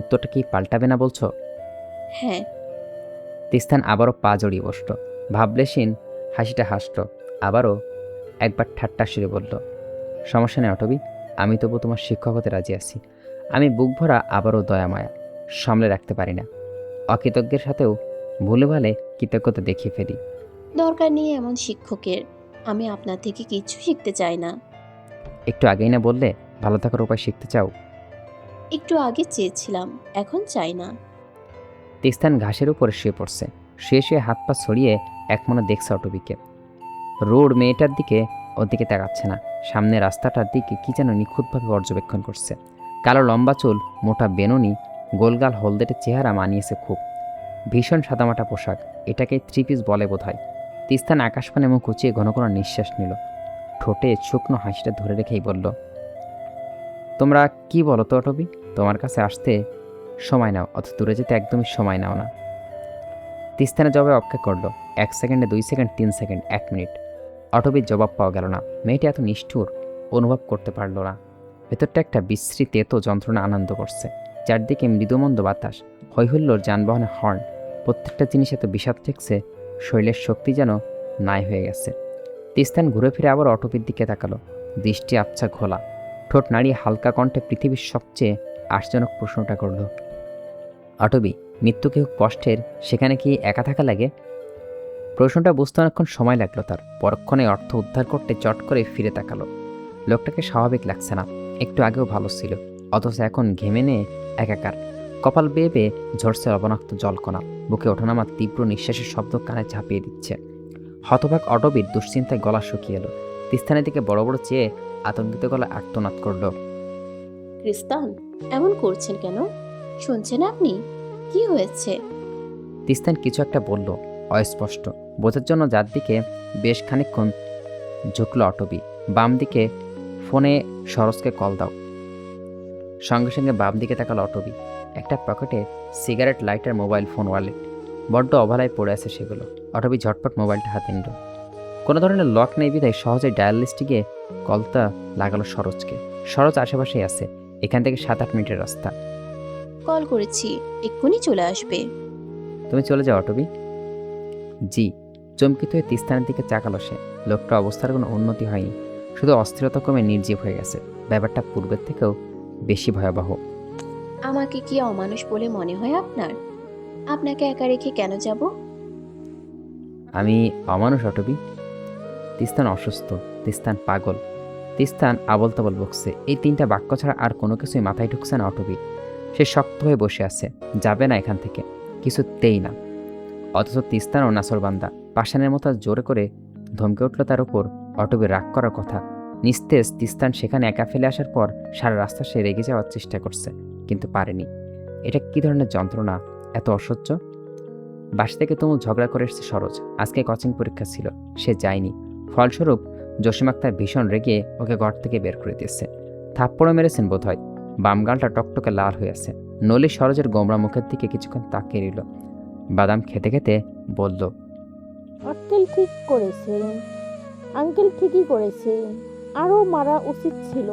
উত্তরটা কি পাল্টাবে না বলছো? হ্যাঁ। তিস্তান আবারও পা জড়িয়ে বসল। ভাবলেশীন হাসিটা হাসল। আবারও একবার ঠাট্টা সুরে বলল, সমস্যা নেই অটবি, আমি তবু তোমার শিক্ষক হতে রাজি আছি। আমি বুক ভরা আবারও দয়া মায়া সামলে রাখতে পারি না। অকৃতজ্ঞের সাথেও ভুলে ভালে কৃতজ্ঞতা দেখিয়ে ফেলি। দরকার নেই এমন শিক্ষকের। আমি আপনার থেকে কিচ্ছু শিখতে চাই না। একটু আগেই না বললে ভালো থাকার উপায় শিখতে চাও? একটু আগে চেয়েছিলাম, এখন চাই না। তিস্তান ঘাসের উপরে শুয়ে পড়ছে। শুয়ে শুয়ে হাত পা ছড়িয়ে একমনে দেখছে অটবিকে। রোড মেয়েটার দিকে ওর দিকে তাকাচ্ছে না, সামনে রাস্তাটার দিকে কি যেন নিখুঁতভাবে পর্যবেক্ষণ করছে। কালো লম্বা চুল, মোটা বেনুনি, গোলগাল হলদেটে চেহারা মানিয়েছে খুব। ভীষণ সাদামাটা পোশাক, এটাকে থ্রি পিস বলে বোধহয়। তিস্তান আকাশপানে মুখ উঁচিয়ে ঘন ঘন নিঃশ্বাস নিল। ঠোঁটে শুকনো হাসিটা ধরে রেখেই বলল, তোমরা কি বলো তো অটবি? তোমার কাছে আসতে সময় নাও, অত দূরে যেতে একদমই সময় নাও না। তিস্তানের জবাবে অপেক্ষা করলো। 1 সেকেন্ডে 2 সেকেন্ড, 3 সেকেন্ড, 1 মিনিট। অটবির জবাব পাওয়া গেল না। মেয়েটি এত নিষ্ঠুর অনুভব করতে পারল না। ভেতরটা একটা বিশ্রী তেতো যন্ত্রণা আনন্দ করছে। চারদিকে মৃদুমন্দ বাতাস, হৈহুল্লোর, যানবাহনের হর্ন, প্রত্যেকটা জিনিস এত বিষাদ ঠেকছে, শরীরের শক্তি যেন নাই হয়ে গেছে। তিস্তান ঘুরে ফিরে আবার অটবির দিকে তাকালো। দৃষ্টি আবছা ঘোলা, ঠোঁট নাড়িয়ে হালকা কণ্ঠে পৃথিবীর সবচেয়ে আশ্চর্যজনক প্রশ্নটা করল, অটবি, মৃত্যু কেউ কষ্টের, সেখানে কি একা থাকা লাগে? প্রশ্নটা বুঝতে অনেকক্ষণ সময় লাগলো তার। পরক্ষণে অর্থ উদ্ধার করতে চট করে ফিরে তাকালো। লোকটাকে স্বাভাবিক লাগছে না। একটু আগেও ভালো ছিল, অথচ এখন ঘেমে নিয়ে একাকার। কপাল বেয়ে বেয়ে ঝরছে লবণাক্ত জলকণা। বুকে ওঠানামা তীব্র নিঃশ্বাসের শব্দ কানে ঝাঁপিয়ে দিচ্ছে। হতভাগ অটবির দুশ্চিন্তায় গলা শুকিয়ে এলো। তিস্তানের দিকে বড় বড় চেয়ে আতঙ্কিত গলা আর্তনাদ করল, ক্রিস্তান, এমন করছেন কেন? শুনছেন আপনি? কি হয়েছে? তিস্তান কিছু একটা বলল, অস্পষ্ট। বোঝার জন্য যার দিকে বেশ খানিকক্ষণ ঝুঁকল অটবি। বাম দিকে ফোনে সরোজকে কল দাও। সঙ্গে সঙ্গে বাম দিকে তাকাল অটবি। একটা পকেটে cigarette, lighter, mobile phone, wallet. বড্ড অবহেলায় পড়ে আছে সেগুলো। অটবি ঝটপট মোবাইলটা হাতে নিল। কোনো ধরনের লক নেই বিধায় সহজে ডায়াল লিস্টে গিয়ে কলটা লাগালো সরোজকে। সরোজ আশেপাশেই আছে, এখান থেকে 7-8 মিনিটের রাস্তা। কল করেছি, এক্ষুনি চলে আসবে। তুমি চলে যাও অটবি। জি। চমকিত হয়ে তিস্তানের দিকে চাকালো সে। লোকটা অবস্থার কোনো উন্নতি হয়নি, শুধু অস্থিরতা কমে নির্জীব হয়ে গেছে। ব্যাপারটা পূর্বের থেকেও বেশি ভয়াবহ। আমাকে কি অমানুষ বলে মনে হয় আপনার? আপনাকে একা রেখে কেন যাব? আমি অমানুষ অটবি? তিস্তান অসুস্থ, তিস্তান পাগল, তিস্তান আবল তাবল বকছে। এই 3টা বাক্য ছাড়া আর কোনো কিছুই মাথায় ঢুকছে না অটবির। সে শক্ত হয়ে বসে আছে, যাবে না এখান থেকে, কিছুতেই না। অথচ তিস্তান ও নাসরবান্দা পাষাণের মতো জোরে করে ধমকে উঠল তার উপর। অটবির রাগ করার কথা, নিস্তেজ। তিস্তান সেখানে একা ফেলে আসার পর সারা রাস্তা সে রেগে যাওয়ার চেষ্টা করছে, কিন্তু পারেনি। এটা কী ধরনের যন্ত্রণা, এত অসহ্য। বাসা থেকে তুমুল ঝগড়া করে এসেছে সরোজ। আজকে কোচিং পরীক্ষা ছিল, সে যায়নি। ফলস্বরূপ জসিম আক্তার ভীষণ রেগে ওকে ঘর থেকে বের করে দিয়েছে। থাপ্পড়ও মেরেছেন বোধহয়। বাম গালটা টকটকে লাল হয়ে আছে। নলি সরোজের গোমরা মুখের দিকে কিছুক্ষণ তাকিয়ে রইল। বাদাম খেতে খেতে বলল, আক্কেল ঠিক করেছে। আঙ্কেল ঠিকই করেছে, আরও মারা উচিত ছিল।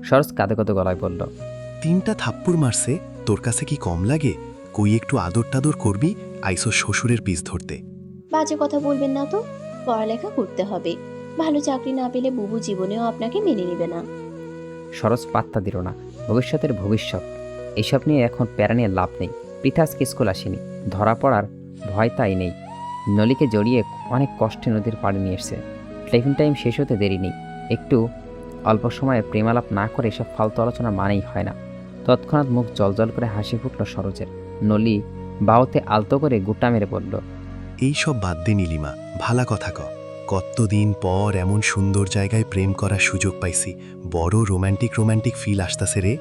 সরোজ কাঁদো কাঁদো গলায় বলল, 3টা থাপ্পড় মারছে, তোর কাছে কি কম লাগে? কই একটু আদর টাদর করবি, আইসো শ্বশুরের পিস ধরতে। বাজে কথা বলবেন না তো, পড়ালেখা করতে হবে। ভালো চাকরি না পেলে বুবু জীবনেও আপনাকে মেনে নেবে না। সরোজ পাত্তা দিল না। ভবিষ্যতের ভবিষ্যৎ, এইসব নিয়ে এখন প্যারা নিয়ে লাভ নেই। পৃথা আজকে স্কুল আসেনি, ধরা পড়ার ভয় তাই নেই। নলিকে জড়িয়ে অনেক কষ্টে নদীর পাড়ে নিয়ে এসছে। টিফিন টাইম শেষ হতে দেরি নেই। একটু অল্প সময়ে প্রেমালাপ না করে এসব ফালতু আলোচনা মানেই হয় না। তৎক্ষণাৎ মুখ জলজল করে হাসি ফুটল সরোজের। নলি বাহুতে আলতো করে গুটা মেরে বলল, এই সব বাদ দে নীলিমা, ভালা কথা ক। কতদিন পর এমন সুন্দর জায়গায় প্রেম করার সুযোগ পাইছি, বড় রোম্যান্টিক ফিল আসতাছে রে।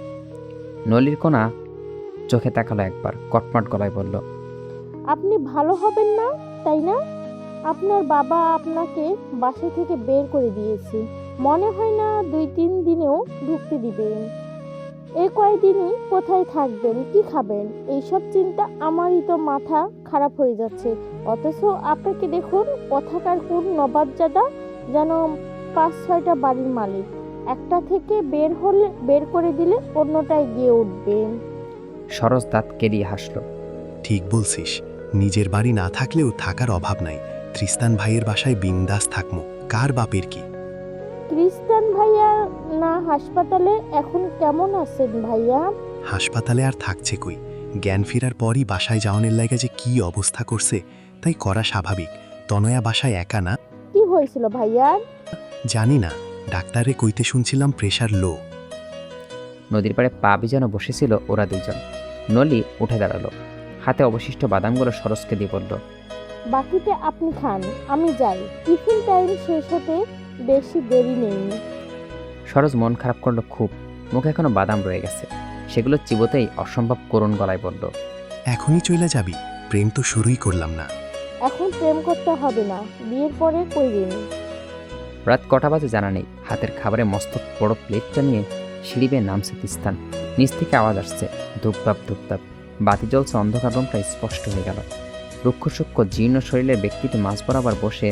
নলির কোনা চোখে তাকালো একবার, কটমট গলায় বলল, আপনি ভালো হবেন না, তাই না? আপনার বাবা আপনাকে বাসা থেকে বের করে দিয়েছে, মনে হয় না 2-3 দিনেও ঢুকতে দিবেন। এই কয়দিনই কোথায় থাকবেন, কি খাবেন, এইসব চিন্তা আমারই তো মাথা খারাপ হয়ে যাচ্ছে। অথচ আপনাকে দেখুন, কোথাকার কোন নবাবজাদা যেন 5-6টা বাড়ির মালিক, একটা থেকে বের করে দিলে অন্যটায় গিয়ে উঠবেন। সরোজ দাঁত কেলিয়ে হাসল। ঠিক বলছিস, নিজের বাড়ি না থাকলেও থাকার অভাব নাই। তৃস্তান ভাইয়ের বাসায় বিন্দাস থাকমু, কার বাপের কি। ক্রিস্টান ভাইয়া না হাসপাতালে, এখন কেমন আছেন ভাইয়া? হাসপাতালে আর থাকছে কই, জ্ঞান ফেরার পরই বাসায় যাওয়ানের লাগে যে কি অবস্থা করছে, তাই করা স্বাভাবিক। তনয়া বাসায় একা না। কি হয়েছিল ভাইয়ার? জানি না, ডাক্তারে কইতে শুনছিলাম প্রেশার লো। নদীর পাড়ে পা ভিজানো বসেছিল ওরা দুইজন। নলি উঠে দাঁড়ালো, হাতে অবশিষ্ট বাদামগুলো সরোজকে দিয়ে বলল, বাকিটা আপনি খান, আমি যাই। টিফিন টাইম শেষ হতে বেশি দেরি নেই। সরোজ মন খারাপ করলো খুব। মুখে এখনো বাদাম রয়ে গেছে, সেগুলো চিবোতেই অসম্ভব করুণ গলায় বলল, এখনই চইলা যাবি? প্রেম তো শুরুই করলাম না। এখন প্রেম করতে হবে না, বিয়ের পরে কইরেন। রাত কটা বাজে জানা নেই। হাতের খাবারে মস্ত বড় প্লেটটা নিয়ে সিঁড়ি বেয়ে নামছে তিস্তান। নিচ থেকে আওয়াজ আসছে, ধূপধাপ ধূপধাপ। বাতি জ্বলছে, অন্ধকার রুমটা স্পষ্ট হয়ে গেল। রুক্ষ সূক্ষ্ম জীর্ণ শরীরের ব্যক্তিটি মাঝ বরাবর বসে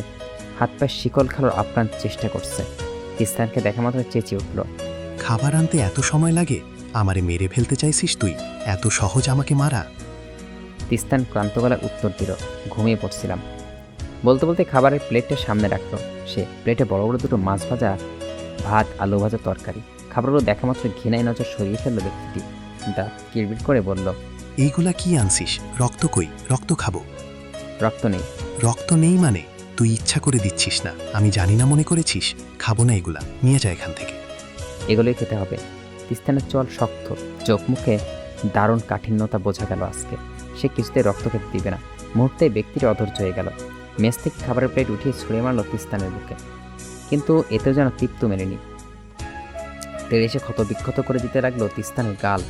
হাত পায়ে শিকল খালোর আপ্রাণ চেষ্টা করছে। তিস্তানকে দেখা মাত্র চেঁচিয়ে উঠল, খাবার আনতে এত সময় লাগে? আমারে মেরে ফেলতে চাইছিস তুই? এত সহজ আমাকে মারা? তিস্তান ক্লান্ত গলায় উত্তর দিল, ঘুমিয়ে পড়ছিলাম। বলতে বলতে খাবারের প্লেটটা সামনে রাখলো সে। প্লেটে বড় বড় দুটো মাছ ভাজা, ভাত, আলু ভাজা, তরকারি। খাবারগুলো দেখা মাত্র ঘৃণায় নজর সরিয়ে ফেললো ব্যক্তিটি। দাঁত কিরবির করে বলল, এইগুলা কি আনছিস? রক্ত কই? রক্ত খাবো। রক্ত নেই। রক্ত নেই মানে? তুই ইচ্ছা করে দিচ্ছিস না, আমি জানি না মনে করেছিস? খাবো না এগুলা, নিয়ে যা এখান থেকে। এগুলোই খেতে হবে। তিস্তানের চল শক্ত, চোখ মুখে দারুণ কাঠিন্যতা বোঝা গেল আজকে। সে কিছুতেই রক্ত খেতে দিবে না। মুহূর্তে ব্যক্তিটা অধৈর্য হয়ে গেল। মেস থেকে খাবারের প্লেট উঠিয়ে ছুঁড়ে মারল তিস্তানের বুকে, কিন্তু এতেও যেন তৃপ্ত মেলেনি। তেড়ে এসে ক্ষত বিক্ষত করে দিতে লাগলো তিস্তানের গাল,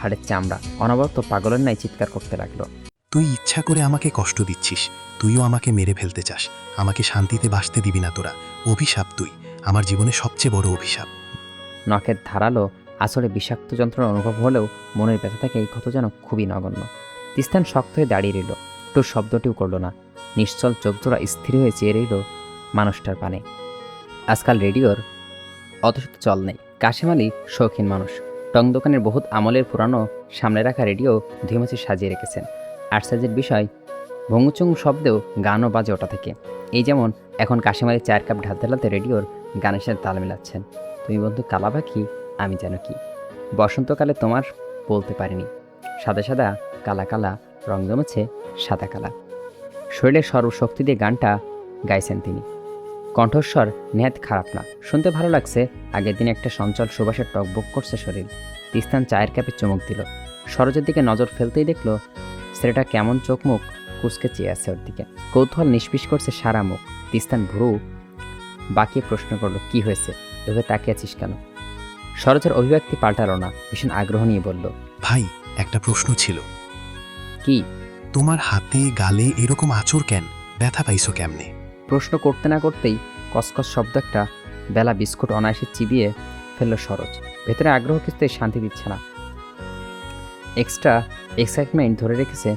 হাড়ের চামড়া। অনবরত পাগলের ন্যায় চিৎকার করতে লাগলো, তুই ইচ্ছা করে আমাকে কষ্ট দিচ্ছিস, তুইও আমাকে মেরে ফেলতে চাস, আমাকে শান্তিতে বাঁচতে দিবি না তোরা। অভিশাপ তুই, আমার জীবনে সবচেয়ে বড় অভিশাপ। নখের ধারালো আসলে বিষাক্ত যন্ত্রণা অনুভব হলেও মনের ব্যথা থেকে এই ক্ষত যেন খুবই নগণ্য। তিস্তান শক্ত হয়ে দাঁড়িয়ে রইল, একটু শব্দটিও করল না। নিশ্চল চোখজোড়া স্থির হয়ে চেয়ে রইল মানুষটার পানে। আজকাল রেডিওর অত শত চল নেই। কাশেম আলী শৌখিন মানুষ, টং দোকানের বহুত আমলের পুরানো সামনে রাখা রেডিও ধুয়েমুছে সাজিয়ে রেখেছেন। আশ্চর্যের বিষয়, ভঙ্গুচুং শব্দেও গানও বাজে ওটা থেকে। এই যেমন এখন কাশেম আলী 4 কাপ ঢালতে ঢালতে রেডিওর গানের সাথে তাল মেলাচ্ছেন। তুমি বন্ধু কালা পাখি, আমি যেন কি বসন্তকালে তোমার বলতে পারিনি, সাদা সাদা কালা কালা রং জমেছে সাদা কালা। শরীরের সর্বশক্তি দিয়ে গানটা গাইছেন তিনি। কণ্ঠস্বর নেহাত খারাপ না, শুনতে ভালো লাগছে। আগের দিন একটা সঞ্চল সুবাসের টকবক করছে শরীর। তিস্তান চায়ের কাপে চুমুক দিল। সরোজের দিকে নজর ফেলতেই দেখলো ছেলেটা কেমন চোখ মুখ কুচকে চেয়ে আছে ওর দিকে। কৌতূহল নিষ্পিস করছে সারা মুখ। তিস্তান ভুরু বাকিয়ে প্রশ্ন করলো, কি হয়েছে, এভাবে তাকিয়ে আছিস কেন? সরোজের অভিব্যক্তি পাল্টালো না, ভীষণ আগ্রহ নিয়ে বলল, ভাই, একটা প্রশ্ন ছিল। কি? তোমার হাতে গালে এরকম আঁচড় কেন? ব্যথা পাইছো কেমনে? প্রশ্ন করতে না করতেই কসকস শব্দ একটা বেলা বিস্কুট অনায়াসে চিবিয়ে ফেলল সরোজ। ভেতরে আগ্রহ কিছুতেই শান্তি দিচ্ছে না। এক্সট্রা এক্সাইটমেন্ট ধরে রেখেছে।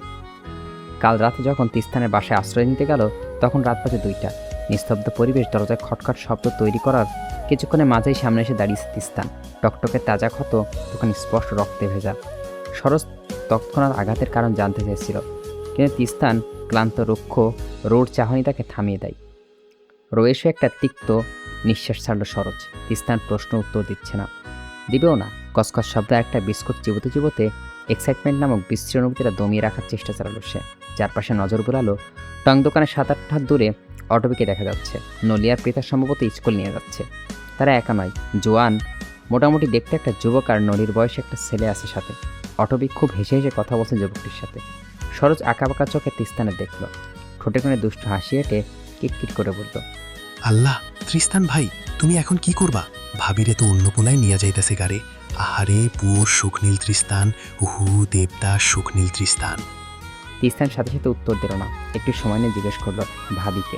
কাল রাতে যখন তিস্তানের বাসায় আশ্রয় নিতে গেল, তখন রাত বাজে 2টা। নিস্তব্ধ পরিবেশ, দরজায় খটখট শব্দ তৈরি করার কিছুক্ষণের মাঝেই সামনে এসে দাঁড়িয়েছে তিস্তান। টকটকে তাজা ক্ষত, তখন স্পষ্ট রক্তে ভেজা। সরস তৎক্ষণাৎ আঘাতের কারণ জানতে চেয়েছিল, কিন্তু তিস্তান ক্লান্ত রুক্ষ রোড চাহনি তাকে থামিয়ে দেয়। রয়েছে একটা তিক্ত নিঃশ্বাস ছাড়ল সরোজ। তিস্তান প্রশ্ন উত্তর দিচ্ছে না, দিবেও না। কসকস শব্দে একটা বিস্কুট চিবোতে চিবোতে এক্সাইটমেন্ট নামক বিশ্রী অনুভূতিটা দমিয়ে রাখার চেষ্টা চালালো সে। চারপাশে নজর বুলালো। টং দোকানে 7-8 হাত দূরে অটোবিকে দেখা যাচ্ছে। নলিয়ার প্রীতা সম্ভবত স্কুল নিয়ে যাচ্ছে। তারা একা নয়, জোয়ান মোটামুটি দেখতে একটা যুবক আর নলির বয়সে একটা ছেলে আছে সাথে। অটোবিক খুব হেসে হেসে কথা বলছে যুবকটির সাথে। সরোজ আঁকাবাঁকা চোখে তিস্তানে দেখল। ঠোঁটে কোণে দুষ্ট হাসি হেঁটে কিটকিট করে বলল, আল্লাহ, তৃস্তান ভাই, তুমি এখন কি করবা? ভাবিরে তো অন্নপূর্ণায় নিয়ে যাইতেছে গারে। আহারে পুয়োর সুখনীল তৃস্তান, উহু দেবদাস সুখনীল তৃস্তান। তিস্তান সাথে সাথে উত্তর দিল না। একটু সময় নিয়ে জিজ্ঞেস করলো, ভাবিকে?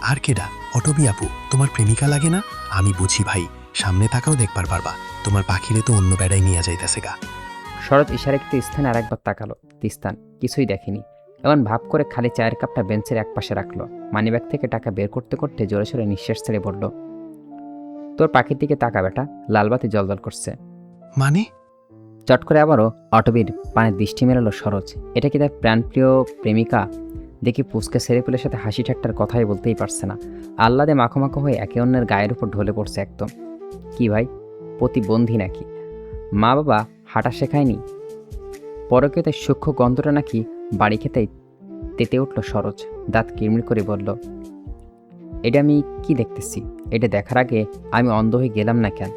আর কেডা? অটবি আপু, তোমার প্রেমিকা লাগে না? আমি বুঝি ভাই, সামনে তাকাও দেখবার পারবা। তোমার পাখিরে তো অন্য বেড়ায় নিয়ে যাইতেছে গা। শরৎ ইশারে একটু স্থানে আরেকবার তাকালো। তিস্তান কিছুই দেখেনি। এমন ভাব করে খালি চায়ের কাপটা বেঞ্চের এক পাশে রাখলো। মানিব্যাগ থেকে টাকা বের করতে করতে জোরে সোরে নিঃশ্বাস ছেড়ে বলল, তোর পাখির দিকে তাকা বেটা, লালবাতি জলজল করছে। মানে? চট করে আবারও অটবির পানে দৃষ্টি মেলালো সরোজ। এটা কি তার প্রাণপ্রিয় প্রেমিকা? দেখি পুচকে ছেলেপুলের সাথে হাসি ঠাট্টার কথাই বলতেই পারছে না। আহ্লাদে মাখো হয়ে একে অন্যের গায়ের উপর ঢলে পড়ছে একদম। কি ভাই, প্রতিবন্ধী নাকি? মা বাবা হাঁটা শেখায়নি? পরকীয়তে সূক্ষ্ম গন্ধটা নাকি বাড়ি খেতেই তেতে উঠল সরোজ। দাঁত কিরমির করে বলল, এটা আমি কি দেখতেছি? এটা দেখার আগে আমি অন্ধ হয়ে গেলাম না কেন?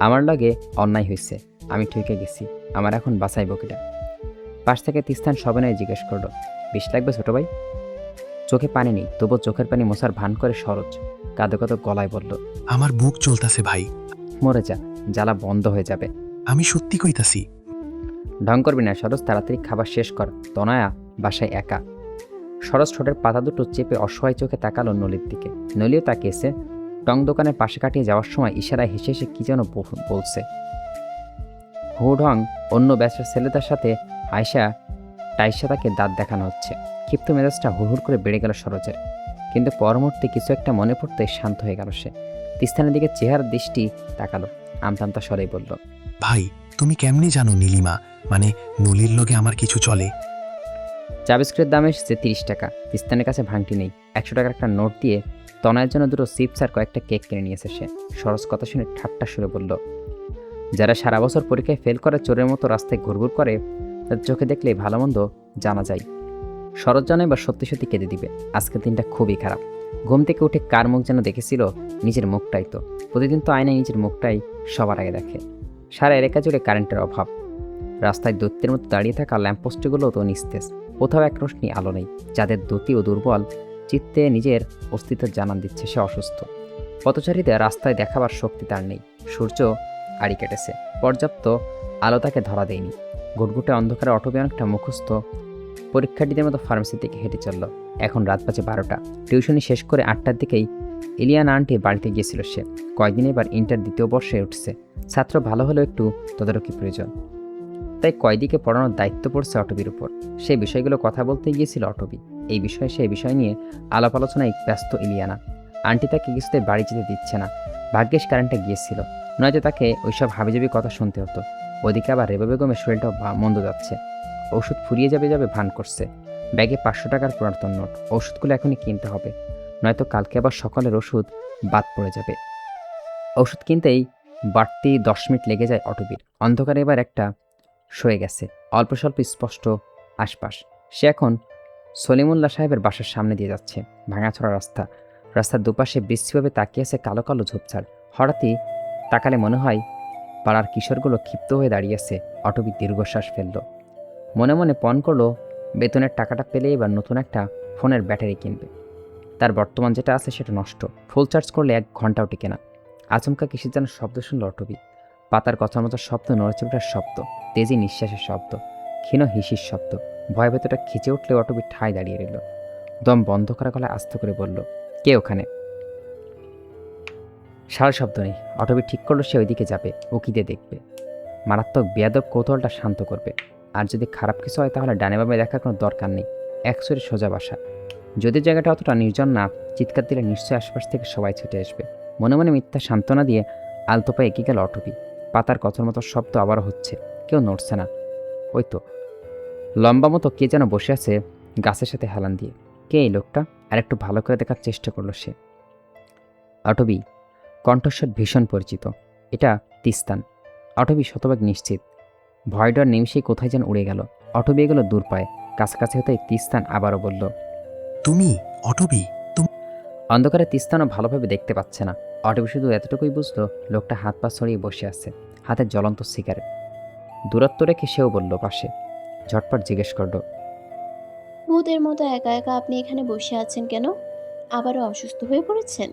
আমার লাগে অন্যায় হয়েছে, আমি ঠকে গেছি। আমার এখন বাঁচাইব কিটা? পাশ থেকে তিস্তান সবিনয়ে জিজ্ঞেস করলো, বিষ লাগবে ছোট ভাই? চোখে পানি নেই, তবু চোখের পানি মোছার ভান করে সরোজ কাঁদো কাঁদো গলায় বলল, আমার বুক চলতাছে ভাই। মরে যা, জ্বালা বন্ধ হয়ে যাবে। আমি সত্যি কইতাছি। ঢং করবি না সরোজ, তাড়াতাড়ি খাবার শেষ কর। তনয়া বাসায় একা। সরোজ ঠোঁটের পাতা দুটো চেপে অসহায় চোখে তাকালো নলির দিকে। নলিও তাকিয়েছে। টং দোকানের পাশে কাটিয়ে যাওয়ার সময় ইশারায় হেসে হেসে কি যেন বলছে। হু ঢং অন্য ব্যাচের ছেলেদের সাথে আয়সা টাইসা তাকে দাঁত দেখানো হচ্ছে। ক্ষিপ্ত মেজাজটা হুড় করে বেড়ে গেল সরোজের। কিন্তু পরমুহূর্তে কিছু একটা মনে পড়তে শান্ত হয়ে গেল সে। তিস্তানের দিকে চেহারার দৃষ্টি তাকালো। আমতামতা স্বরেই বলল, ভাই, তুমি কেমনি জানো নীলিমা, মানে নলির লগে আমার কিছু চলে? চা বিস্কুটের দাম এসেছে 30 টাকা। তিস্তানের কাছে ভাঙটি নেই। 100 টাকার একটা নোট দিয়ে তনয়ের জন্য দুটো চিপস আর কয়েকটা কেক কিনে নিয়েছে সে। সরোজ কথা শুনে ঠাট্টা সুরে বলল, যারা সারা বছর পরীক্ষায় ফেল করে চোরের মতো রাস্তায় ঘুরঘুর করে, তাদের চোখে দেখলে ভালো মন্দ জানা যায়। সরোজ জানো এবার সত্যি সত্যি কেঁদে দিবে। আজকের দিনটা খুবই খারাপ। ঘুম থেকে উঠে কার মুখ যেন দেখেছিল? নিজের মুখটাই তো। প্রতিদিন তো আয়নায় নিজের মুখটাই সবার আগে দেখে। সারা এলাকা জুড়ে কারেন্টের অভাব। রাস্তায় দৈত্যের মতো দাঁড়িয়ে থাকা ল্যাম্পপোস্টগুলোও তো নিস্তেজ। কোথাও এক রোশনি আলো নেই। যাদের দ্যুতি ও দুর্বল চিত্তে নিজের অস্তিত্ব জানান দিচ্ছে সে অসুস্থ। পথচারীদের রাস্তায় দেখাবার শক্তি তার নেই। সূর্য আড়ি কেটেছে, পর্যাপ্ত আলো তাকে ধরা দেয়নি। ঘুটঘুটে অন্ধকারে অটোবে অনেকটা মুখস্থ পরীক্ষার্থীদের মতো ফার্মেসি থেকে হেঁটে চলল। এখন রাত বাজে 12টা। টিউশনি শেষ করে 8টার দিকেই ইলিয়ানা আন্টি বাড়িতে গিয়েছিল সে। কয়েকদিন এবার ইন্টার দ্বিতীয় বর্ষে উঠছে। ছাত্র ভালো হলেও একটু তদারকি প্রয়োজন। তাই কয়দিকে পড়ানোর দায়িত্ব পড়ছে অটবির উপর। সেই বিষয়গুলো কথা বলতে গিয়েছিল অটবি। এই বিষয়ে সেই বিষয় নিয়ে আলাপ আলোচনায় ব্যস্ত ইলিয়ানা। আন্টি তাকে কিছুতেই বাড়ি যেতে দিচ্ছে না। ভাগ্যেশ কারেন্টটা গিয়েছিল, নয়তো তাকে ওইসব হাবিজাবি কথা শুনতে হতো। ওদিকে আবার রেবা বেগমের শরীরটাও মন্দ যাচ্ছে। ওষুধ ফুরিয়ে যাবে ভান করছে। ব্যাগে 500 টাকার পুরাতন নোট। ওষুধগুলো এখনই কিনতে হবে, নয়তো কালকে আবার সকালের ওষুধ বাদ পড়ে যাবে। ওষুধ কিনতেই বাড়তি 10 মিনিট লেগে যায় অটবির। অন্ধকারে এবার একটা সয়ে গেছে, অল্প স্বল্প স্পষ্ট আশপাশ। সে এখন সলিমুল্লাহ সাহেবের বাসার সামনে দিয়ে যাচ্ছে। ভাঙাছড়া রাস্তা। রাস্তার দুপাশে বিশ্রীভাবে তাকিয়ে আছে কালো কালো ঝোপঝাড়। হঠাৎই তাকালে মনে হয় পাড়ার কিশোরগুলো ক্ষিপ্ত হয়ে দাঁড়িয়েছে। অটবি দীর্ঘশ্বাস ফেলল। মনে মনে পণ করলো বেতনের টাকাটা পেলে এবার নতুন একটা ফোনের ব্যাটারি কিনবে। তার বর্তমান যেটা আছে সেটা নষ্ট। ফুল চার্জ করলে 1 ঘন্টাও টিকে না। আচমকা কিসের যেন শব্দ শুনল অটবি। পাতার কথার মতো শব্দ, নড়চড়ার শব্দ, তেজি নিঃশ্বাসের শব্দ, ক্ষীণ হিসির শব্দ। ভয় ভেতরটা খিচে উঠলে অটবি ঠায় দাঁড়িয়ে রইল। দম বন্ধ করা গলায় আস্তে করে বলল, কে ওখানে? সারা শব্দ নেই। অটবি ঠিক করলো সে ওইদিকে যাবে, উকিতে দেখবে। মারাত্মক বেয়াদব কৌতূহলটা শান্ত করবে। আর যদি খারাপ কিছু হয় তাহলে ডানে বামে দেখার কোনো দরকার নেই। একসরে সোজা বাসা। যদি জায়গাটা অতটা নির্জন না, চিৎকার দিলে নিশ্চয়ই আশপাশ থেকে সবাই ছুটে আসবে। মনে মনে মিথ্যা সান্ত্বনা দিয়ে আলতো পায়ে এগিয়ে গেল অটবি। পাতার কথর মতো শব্দ আবারও হচ্ছে, কেউ নড়ছে না। ওই তো লম্বা মতো কে যেন বসে আছে গাছের সাথে হেলান দিয়ে। কে এই লোকটা? আর একটু ভালো করে দেখার চেষ্টা করলো সে। অটবি, কণ্ঠস্বর ভীষণ পরিচিত। এটা তিস্তান। অটবি শতভাগ নিশ্চিত। ভয় ডর নিমিষেই কোথায় যেন উড়ে গেল। অটবি এগুলো দূর পায়। কাছাকাছি হতেই তিস্তান আবারও বলল, তুমি অটবি? অন্ধকারে তিস্তানও ভালোভাবে দেখতে পাচ্ছে না। অটবি শুধু এতটুকুই বুঝলো, লোকটা হাত পা ছড়িয়ে বসে আছে, হাতে জ্বলন্ত সিগারেট। দূরত্ব রেখে সেও বলল পাশে। ঝটপট জিজ্ঞেস করল, ভূতের মতো একা একা আপনি এখানে বসে আছেন কেন? আবারও অসুস্থ হয়ে পড়েছেন?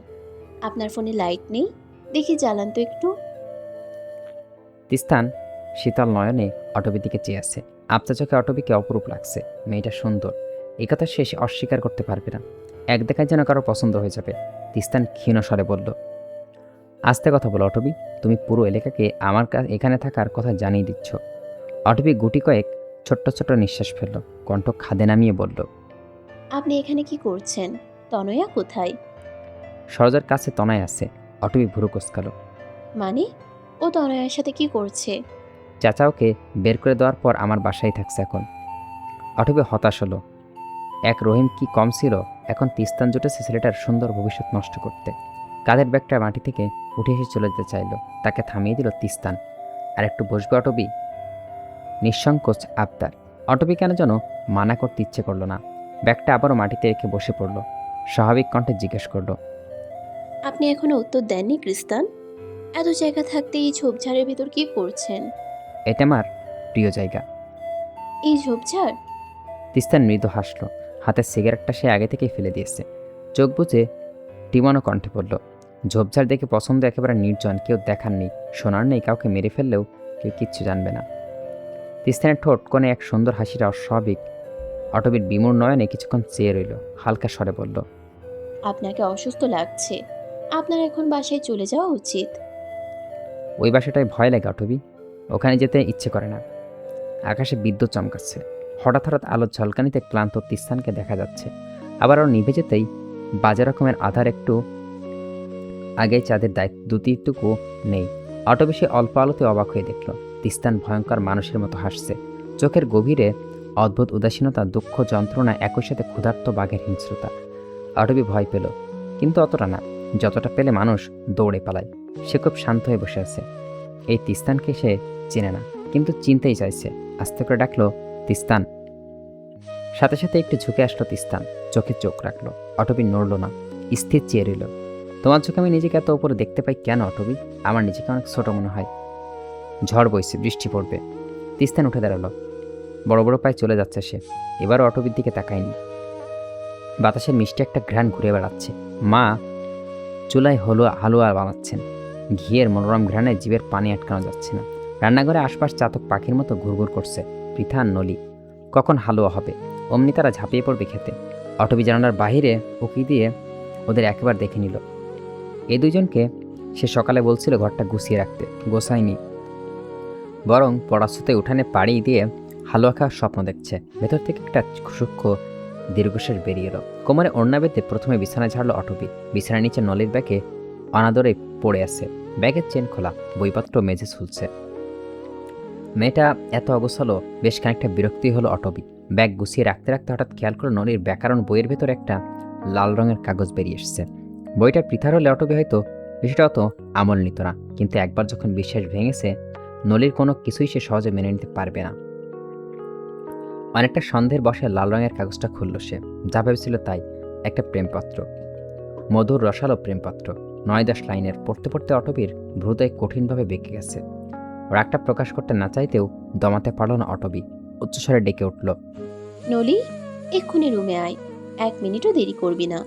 আপনার ফোনে লাইট নেই? দেখি জ্বালান তো একটু। তিস্তান শীতল নয়নে অটবির দিকে চেয়ে আছে। আপনা চোখে অটবিকে অপরূপ লাগছে। মেয়েটা সুন্দর, এ কথা সে অস্বীকার করতে পারবে না। এক দেখায় যেন কারো পছন্দ হয়ে যাবে। তিস্তান ক্ষীণ স্বরে বলল, আস্তে কথা বলো অটবি, তুমি পুরো এলাকাকে আমার এখানে থাকার কথা জানিয়ে দিচ্ছ। অটবি গুটি কয়েক ছোট্ট ছোট্ট নিঃশ্বাস ফেলল, কণ্ঠ খাদে নামিয়ে বলল, আপনি এখানে কি করছেন? তনয়া কোথায়? সরোজার কাছে তনায় আছে। অটবি ভুরু কোসকালো। মানে ও তনয়ার সাথে কি করছে? চাচা ওকে বের করে দেওয়ার পর আমার বাসায় থাকছে এখন। অটবি হতাশ হলো। এক রহিম কি কম ছিল, এখন তিস্তান জুটেছে ছেলেটার সুন্দর ভবিষ্যৎ নষ্ট করতে। কাঁধের ব্যাগটা মাটি থেকে উঠে এসে চলে যেতে চাইল, তাকে থামিয়ে দিল তিস্তান। আর একটু বসবে অটবি? নিঃসংকোচ আবদার। অটবি কেন যেন মানা করতে ইচ্ছে করলো না। ব্যাগটা আবারও মাটিতে রেখে বসে পড়ল। স্বাভাবিক কণ্ঠে জিজ্ঞেস করলো, আপনি এখনো উত্তর দেননি ক্রিস্তান? এত জায়গা থাকতে এই ঝোপঝাড়ের ভিতর কি করছেন? এটা আমার প্রিয় জায়গা। এই ঝোপঝাড়? তিস্তান মৃদু হাসল। হাতের সিগারেটটা সে আগে থেকেই ফেলে দিয়েছে। চোখ বুজে টিমানো কণ্ঠে পড়ল, ঝোপঝাড় দেখে পছন্দ একেবারে নির্জন, কেউ দেখার নেই, শোনার নেই, কাউকে মেরে ফেললেও কেউ কিচ্ছু জানবে না। তিস্তানের ঠোঁট কোণে এক সুন্দর হাসিটা অস্বাভাবিক। অটবির বিমূর নয়নে কিছুক্ষণ চেয়ে রইল, হালকা স্বরে বলল, আপনাকে অসুস্থ লাগছে, আপনার এখন বাসায় চলে যাওয়া উচিত। ওই বাসাটায় ভয় লাগে অটবি, ওখানে যেতে ইচ্ছে করে না। আকাশে বিদ্যুৎ চমকাচ্ছে। হঠাৎ হঠাৎ আলোর ঝলকানিতে ক্লান্ত তিস্তানকে দেখা যাচ্ছে। আবার ওর নিভে যেতেই বাজে রকমের আধার একটু আগেই চাঁদের দুটিটুকু নেই। অটবি সে অল্প আলোতে অবাক হয়ে দেখল তিস্তান ভয়ঙ্কর মানুষের মতো হাসছে। চোখের গভীরে অদ্ভুত উদাসীনতা, দুঃখ, যন্ত্রণা, একই সাথে ক্ষুধার্ত বাঘের হিংস্রতা। অটবি ভয় পেল, কিন্তু অতটা না যতটা পেলে মানুষ দৌড়ে পালায়। সে খুব শান্ত হয়ে বসে আছে। এই তিস্তানকে সে চেনে না, কিন্তু চিনতেই চাইছে। আস্তে করে ডাকলো, তিস্তান। সাথে সাথে একটু ঝুঁকে আসলো তিস্তান, চোখে চোখ রাখলো। অটবি নড়ল না, স্থির চেয়ে রইল। তোমার চোখে আমি নিজেকে এত উপরে দেখতে পাই কেন অটবি? আমার নিজেকে অনেক ছোট মনে হয়। ঝড় বইছে, বৃষ্টি পড়বে। তিস্তান উঠে দাঁড়ালো, বড় বড় পায়ে চলে যাচ্ছে সে। এবারও অটবির দিকে তাকায়নি। বাতাসের মিষ্টি একটা ঘ্রাণ ঘুরে বেড়াচ্ছে। মা চুলায় হালুয়া বানাচ্ছেন। ঘিয়ের মনোরম ঘ্রাণে জীবের পানি আটকানো যাচ্ছে না। রান্নাঘরে আশপাশ চাতক পাখির মতো ঘুরঘুর করছে পৃথা আর নলি। কখন হালুয়া হবে? অমনি তারা ঝাঁপিয়ে পড়বে খেতে। অটবি জানালার বাহিরে উকি দিয়ে ওদের একবার দেখে নিল। এই দুজনকে সে সকালে বলছিল ঘরটা গুছিয়ে রাখতে, গোছায়নি, বরং পড়াশুতে উঠানে পাড়ি দিয়ে হালুয়া খাওয়ার স্বপ্ন দেখছে। ভেতর থেকে একটা সূক্ষ্ম দীর্ঘশ্বাস বেরিয়ে এলো। কোমরে ওড়না বেঁধে প্রথমে বিছানায় ঝাড়লো অটবি। বিছানার নিচে নলির ব্যাগে অনাদরে পড়ে আছে। ব্যাগের চেন খোলা, বইপত্র মেঝে ঝুলছে। মেয়েটা এত অগোছালো, বেশ খানিকটা বিরক্তি হলো অটবি। ব্যাগ গুছিয়ে রাখতে রাখতে হঠাৎ খেয়াল করলো নলির ব্যাকরণ বইয়ের ভেতর একটা লাল রঙের কাগজ বেরিয়ে এসছে। বইটা পৃথার হলে অটবি হয়তো বিষয়টা অত আমল নিত না, কিন্তু একবার যখন বিশ্বাস ভেঙেছে, নলির কোনো কিছুই সে সহজে মেনে নিতে পারবে না। অনেকটা সন্দেহের বসে লাল রঙের কাগজটা খুলল সে। যা ভেবেছিল তাই, একটা প্রেমপত্র, মধুর রসালো প্রেমপত্র, 9-10 লাইনের। পড়তে পড়তে অটবির হৃদয় কঠিনভাবে বেঁকে গেছে। রাগটা প্রকাশ করতে না চাইতেও দমাতে পারল না অটবি। উচ্চস্বরে ডেকে উঠল, নলি, এক্ষুনি রুমে আয়, 1 মিনিটও দেরি করবি না।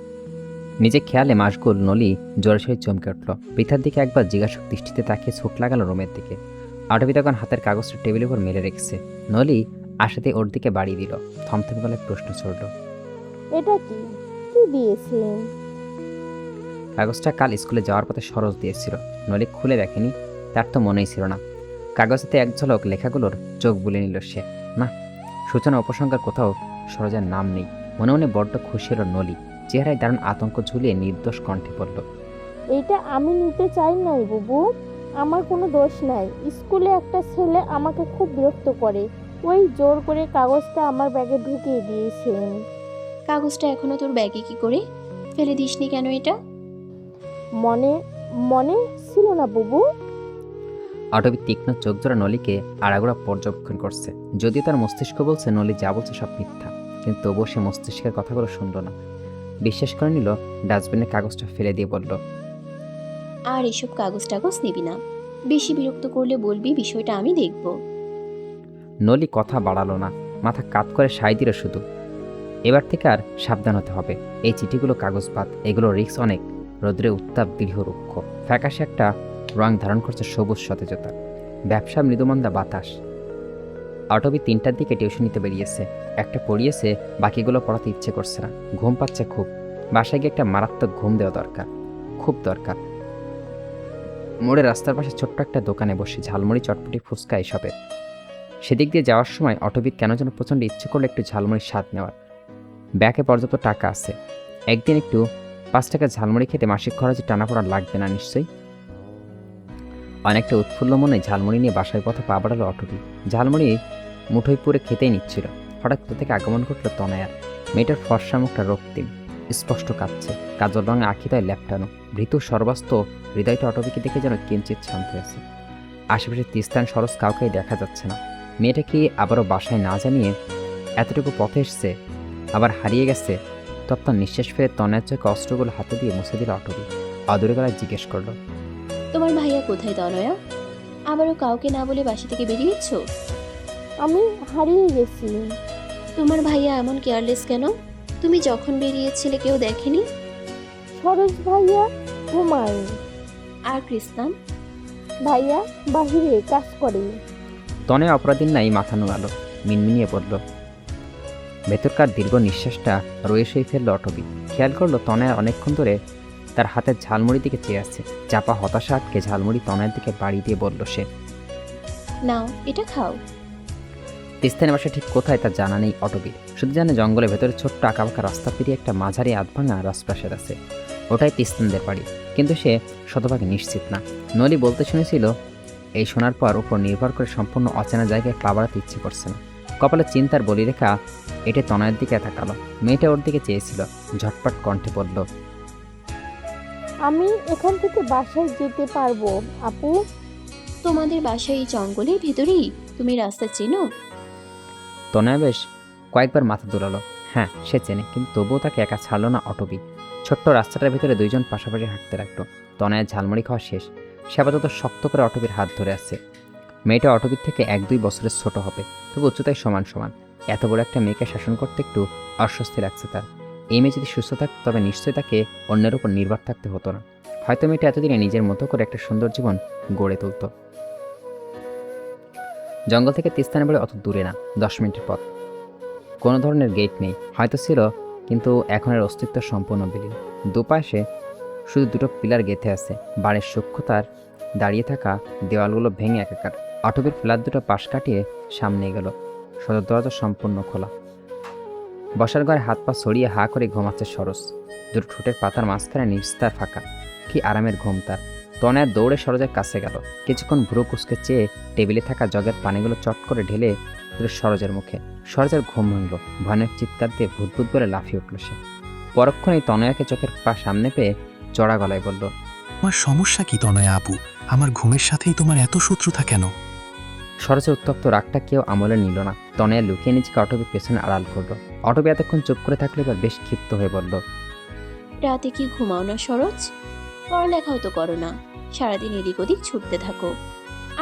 নিজে খেয়ালে মাসগুল নলি জোরে সরে চমকে উঠল। পৃথার দিকে একবার জিজ্ঞাসক দৃষ্টিতে তাকিয়ে ছুট লাগালো রুমের দিকে। অটবি তখন হাতের কাগজটা টেবিলের উপর মেলে রেখেছে। নলি আশাতে ওর দিকে বাড়িয়ে দিল। থমথম গলায় প্রশ্ন ছড়ল, এটা কি কি দিয়েছেন? কাগজটা কাল স্কুলে যাওয়ার পথে সরোজ দিয়েছিল। নলি খুলে দেখেনি, তার তো মনেই ছিল না। কাগজেতে এক ঝলক লেখাগুলোর চোখ বুলে নিল সে। না, সূচনা উপসংহার কোথাও সরোজের নাম নেই। মনে মনে বড্ড খুশি হল নলি। চেহারায় দারুণ আতঙ্ক ঝুলিয়ে নির্দোষ কণ্ঠে বলল, এইটা আমি নিতে চাই নাই বুবু, আমার কোনো দোষ নাই। স্কুলে একটা ছেলে আমাকে খুব বিরক্ত করে, ওই জোর করে কাগজটা আমার ব্যাগে ঢুকিয়ে দিয়েছে। কাগজটা এখনো তোর ব্যাগে কি করে? ফেলে দিসনি কেন এটা? মনে মনে ছিল না বুবু। অটবি তীক্ষ্ণ চোখ জোড়া নলিকে আড়াগোড়া পর্যবেক্ষণ করছে। যদিও তার মস্তিষ্ক বলছে নলি যা বলছে সব মিথ্যা, কিন্তু তবুও সে মস্তিষ্কের কথাগুলো শুনল না। বিশ্বাস করে নিল, ডাস্টবিনে কাগজটা ফেলে দিয়ে বলল, আর এসব কাগজ টাগজ নিবি না। বেশি বিরক্ত করলে বলবি, বিষয়টা আমি দেখব। নলি কথা বাড়ালো না, মাথা কাত করে সাই দিল শুধু। এবার থেকে আর সাবধান হতে হবে। এই চিঠিগুলো কাগজপাত, এগুলো রিস্ক অনেক। রৌদ্রে উত্তাপ দৃঢ় রুক্ষ, ফ্যাকাশে একটা রং ধারণ করছে সবুজ সতেজতা, ব্যবসা মৃদুমন্দা বাতাস। অটবি 3টার দিকে টিউশন নিতে বেরিয়েছে। একটা পড়িয়েছে, বাকিগুলো পড়াতে ইচ্ছে করছে না, ঘুম পাচ্ছে খুব। বাসায় গিয়ে একটা মারাত্মক ঘুম দেওয়া দরকার, খুব দরকার। মোড়ে রাস্তার পাশে ছোট্ট একটা দোকানে বসে ঝালমুড়ি, চটপটি, ফুচকা এসবের। সেদিক দিয়ে যাওয়ার সময় অটবির কেন যেন প্রচণ্ড ইচ্ছে করলো একটু ঝালমুড়ির স্বাদ নেওয়ার। ব্যাগে পর্যাপ্ত টাকা আছে, একদিন একটু 5 টাকা ঝালমুড়ি খেতে মাসিক খরচে টানাপোড়া লাগবে না নিশ্চয়ই। অনেকটা উৎফুল্ল মনে ঝালমুড়ি নিয়ে বাসার পথে পা বাড়ালো অটবি। ঝালমুড়ি মুঠোয় পুরে খেতেই নিচ্ছিল। হঠাৎ কোথা থেকে আগমন ঘটল তনয়ার। মেয়েটার ফর্সা মুখটা রক্তিম, স্পষ্ট কাঁদছে, কাজল রঙে আখিতায় ল্যাপটানো, ভৃতু সর্বাস্ত হৃদয়টা অটবিকে দেখে যেন কিঞ্চিত শান্ত হয়েছে। আশেপাশে তিস্তান সরস কাউকেই দেখা যাচ্ছে না। মেয়েটা কি আবারও বাসায় না জানিয়ে এতটুকু পথে এসছে, আবার হারিয়ে গেছে? তৎক্ষণ নিঃশ্বাস ফেলে তনয়ার চোখে অস্ত্রগুলো হাতে দিয়ে মুছে দিল অটবি। আদুরে গলায় জিজ্ঞেস করলো, তোমার ভাইয়া কোথায় তনয়া? আবারও কাউকে না বলে বাসা থেকে বেরিয়েছ? আমি হারিয়ে গেছি। তোমার ভাইয়া এমন কেয়ারলেস কেন? তুমি যখন বেরিয়েছিলে কেউ দেখেনি? সরোজ ভাইয়া ঘুমায়, আর কৃষ্ণান? ভাইয়া বাহিরে কাজ করে। তনয়া অপরাধীর নাই মাথা নোয়ালো, মিনমিনিয়ে পড়ল। ভেতরকার দীর্ঘ নিঃশ্বাসটা রয়ে সই ফেলল অটবি। খেয়াল করলো তনয়া অনেকক্ষণ ধরে তার হাতের ঝালমুড়ির দিকে চেয়ে আছে। চাপা হতাশা আটকে ঝালমুড়ি তনয়ের দিকে বাড়ি দিয়ে বলল সে, নাও এটা খাও। তিস্তানের বাসা ঠিক কোথায় তা জানা নেই অটবির। শুধু জানে জঙ্গলের ভেতরে ছোট্ট আঁকাবাঁকা রাস্তা পেরিয়ে একটা মাঝারি আধভাঙা রাজপ্রাসাদ আছে, ওটাই তিস্তানদের বাড়ি। কিন্তু সে শতভাগে নিশ্চিত না। নলি বলতে শুনেছিল, এই শোনার পর উপর নির্ভর করে সম্পূর্ণ অচেনা জায়গায় পা বাড়াতে ইচ্ছে করছে না। কপালে চিন্তার বলিরেখা এটা তনয়ের দিকে তাকালো। মেয়েটা ওর দিকে চেয়েছিল, ঝটপট কণ্ঠে বলল, আমি এখান থেকে বাসায় যেতে পারবো আপু? তোমাদের বাসা এই জঙ্গলের ভেতরেই? তুমি রাস্তা চেনো? তনয়া বেশ কয়েকবার মাথা দোলালো। হ্যাঁ, সে চেনে, কিন্তু তবুও তাকে একা ছাড়লো না অটবি। ছোট্ট রাস্তাটার ভিতরে দুইজন পাশাপাশি হাঁটতে লাগলো। তনয়ার ঝালমুড়ি খাওয়া শেষ, সে আপাতত শক্ত করে অটবির হাত ধরে আছে। মেয়েটা অটবির থেকে 1-2 বছরের ছোট হবে, তবু উচ্চতায় সমান সমান। এত বড় একটা মেয়েকে শাসন করতে একটু অস্বস্তি লাগছে তার। এই মেয়ে যদি সুস্থ থাকতো তবে নিশ্চয়ই তাকে অন্যের উপর নির্ভর থাকতে হতো না। হয়তো মেয়েটা এতদিনে নিজের মতো করে একটা সুন্দর জীবন গড়ে তুলত। জঙ্গল থেকে তিস্তানের বাড়ি অত দূরে না, 10 মিনিটের পথ। কোনো ধরনের গেট নেই, হয়তো ছিল, কিন্তু এখন এর অস্তিত্ব সম্পূর্ণ বিলীন। দুপাশে শুধু দুটো পিলার গেঁথে আছে। বাড়ির সূক্ষ্মতার দাঁড়িয়ে থাকা দেওয়ালগুলো ভেঙে একাকার। অটবির ফ্ল্যাট দুটো পাশ কাটিয়ে সামনে গেল। সদর দরজা সম্পূর্ণ খোলা। বসার ঘরে হাত পা ছড়িয়ে হা করে ঘুমাচ্ছে সরস। দুটো ঠোঁটের পাতার মাঝখানে নিস্তার ফাঁকা। কি আরামের ঘুম তার। তনয়া দৌড়ে সরোজের কাছে গেল। কিছুক্ষণ ভুরু কুচকে চেয়ে টেবিলে থাকা জগের পানিগুলো চট করে ঢেলে দিল সরোজের মুখে। সরোজের ঘুম ভাঙল। ভয়ানক চিৎকার দিয়ে ভূতভূত বলে লাফিয়ে উঠল সে। পরক্ষণেই তনয়াকে চোখের সামনে পেয়ে চড়া গলায় বলল, তোমার সমস্যা কি তনয়া আপু? আমার ঘুমের সাথেই তোমার এত শত্রুতা কেন? সরোজের উত্তপ্ত রাগটা কেউ আমলে নিল না। তনয়া লুকিয়ে নিজেকে অটবির পেছনে আড়াল করলো। অটবি এতক্ষণ চুপ করে থাকলে এবার বেশ ক্ষিপ্ত হয়ে বলল, রাতে কি ঘুমাও না সরোজ? পড়ালেখাও তো করো না, সারাদিন এদিক ওদিক ছুটতে থাকো।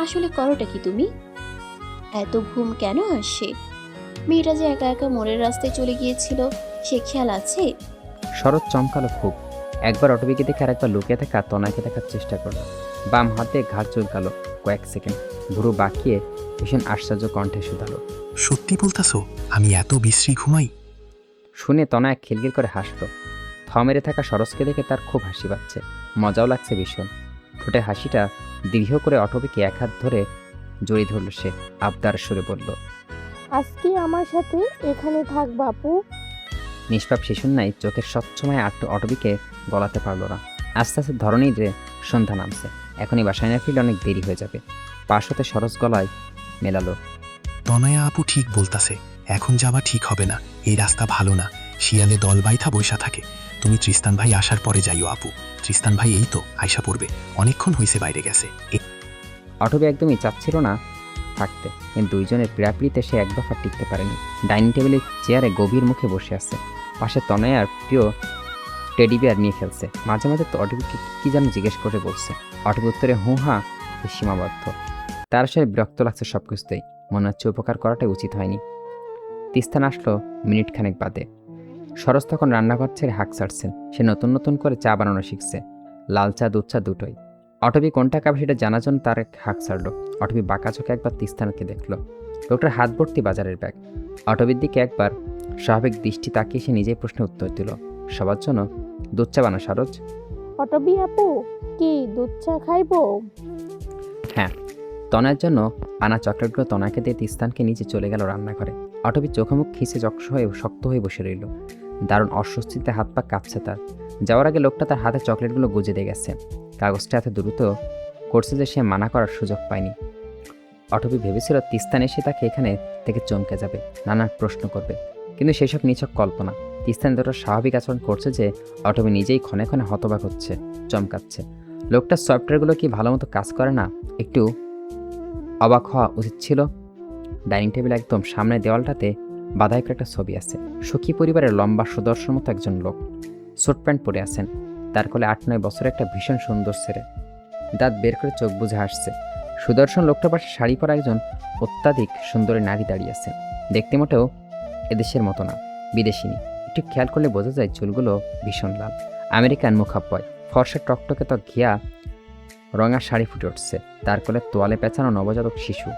আসলে করোটা কি তুমি? এত ঘুম কেন আসে? মেয়েটা যে একা একা মোড়ের রাস্তায় চলে গিয়েছিল, সে খেয়াল আছে? শরৎ চমকালো খুব। একবার অটবিকে দেখে আরেকবার লুকিয়ে থাকা তনয়াকে দেখার চেষ্টা করলো। বাম হাতে ঘাড় চুলকালো কয়েক সেকেন্ড। ভুরু বাঁকিয়ে ভীষণ আশ্চর্য কণ্ঠে শুধালো, সত্যি বলতাছো আমি এত বিশ্রী ঘুমাই? শুনে তনয়া খিলখিল করে হাসলো। থ মেরে থাকা সরসকে দেখে তার খুব হাসি পাচ্ছে, মজাও লাগছে ভীষণ। ঠোঁটে হাসিটা দীর্ঘ করে অটবিকে এক হাত ধরে জড়িয়ে ধরল সে। আবদার সুরে বলল, আজকে আমার সাথে এখানে থাকবা আপু? নিষ্পাপ শিশুর নাই চোখের স্বচ্ছময় অটবিকে গলাতে পারল না। আস্তে আস্তে ধরনীর সন্ধ্যা নামছে। এখনই বাসায় না ফিরলে অনেক দেরি হয়ে যাবে। পাশ হতে সরস গলায় মেলালো। তনয়া আপু ঠিক বলতাছে, এখন যাওয়া ঠিক হবে না, এই রাস্তা ভালো না, শিয়ালে দল বাইথা বৈশা থাকে। তুমি তৃস্তান ভাই আসার পরে যাইও আপু। তৃস্তান ভাই এই তো আয়সা পড়বে, অনেকক্ষণ হয়েছে বাইরে গেছে। অটবি একদমই চাচ্ছিল না থাকতে, কিন্তু দুইজনের পীড়াপিড়িতে সে এক দফা টিকতে পারেনি। ডাইনিং টেবিলের চেয়ারে গভীর মুখে বসে আছে। পাশে তনয়ার প্রিয় টেডি বিয়ার নিয়ে খেলছে। মাঝে মাঝে তো অটবিকে কী যেন জিজ্ঞেস করে বলছে। অটবি উত্তরে হুঁ হাঁ সীমাবদ্ধ। তার আসলে বিরক্ত লাগছে সব কিছুতেই। মনে হচ্ছে উপকার করাটাই উচিত হয়নি। তিস্তান আসলো মিনিট খানেক বাদে। সরস তখন রান্নাঘর ছেড়ে হাঁক ছাড়ছেন। সে নতুন নতুন করে চা বানানো শিখছে, লাল চা দুধ চা দুটোই। অটবি কোনটা খাবে সেটা জানার জন্য তার হাঁক ছাড়লো। অটবি বাঁকা চোখে একবার তিস্তানকে দেখলো। লোকটার হাত ভর্তি বাজারের ব্যাগ। অটবির দিকে একবার স্বাভাবিক দৃষ্টি তাকিয়ে সে নিজেই প্রশ্নের উত্তর দিল, সবার জন্য দুধ চা বানা সরোজ? অটবি আপু, কি দুধ চা খাইবো? হ্যাঁ। তনয়ের জন্য আনা চকলেটগুলো তনয়কে দিয়ে তিস্তানকে নিচে চলে গেল রান্নাঘরে। অটবি চোখে মুখ খিসে শক্ত হয়ে বসে রইল। দারুণ অস্বস্তিতে হাত পা কাঁপছে তার। যাওয়ার আগে লোকটা তার হাতে চকলেটগুলো গুজে দিয়ে গেছে। কাগজটা এত দ্রুত করছে যে সে মানা করার সুযোগ পায়নি। অটবি ভেবেছিল তিস্তান এসে তাকে এখানে থেকে চমকে যাবে, নানান প্রশ্ন করবে, কিন্তু সেসব নিছক কল্পনা। তিস্তান এতটা স্বাভাবিক আচরণ করছে যে অটবি নিজেই ক্ষণে ক্ষণে হতবাক হচ্ছে, চমকাচ্ছে। লোকটার সফটওয়্যারগুলো কি ভালো মতো কাজ করে না? একটু অবাক হওয়া উচিত ছিল। ডাইনিং টেবিল একদম সামনে দেওয়ালটাতে বাঁধাই করে একটা ছবি আছে। সুখী পরিবারের লম্বা সুদর্শন মতো একজন লোক স্যুট প্যান্ট পরে আছেন। তার কোলে 8-9 বছরের একটা ভীষণ সুন্দর ছেলে, দাঁত বের করে চোখ বুজে হাসছে। সুদর্শন লোকটার পাশে শাড়ি পরা একজন অত্যাধিক সুন্দরী নারী দাঁড়িয়ে আছেন। দেখতে মোটেও এদেশের মতো না, বিদেশিনী। একটু খেয়াল করলে বোঝা যায় চুলগুলো ভীষণ লাল, আমেরিকান মুখাব্বয়। ফর্সা টকটকে তো ঘিয়া রঙা শাড়ি ফুটে উঠছে। তার কোলে তোয়ালে পেঁচানো নবজাতক শিশু।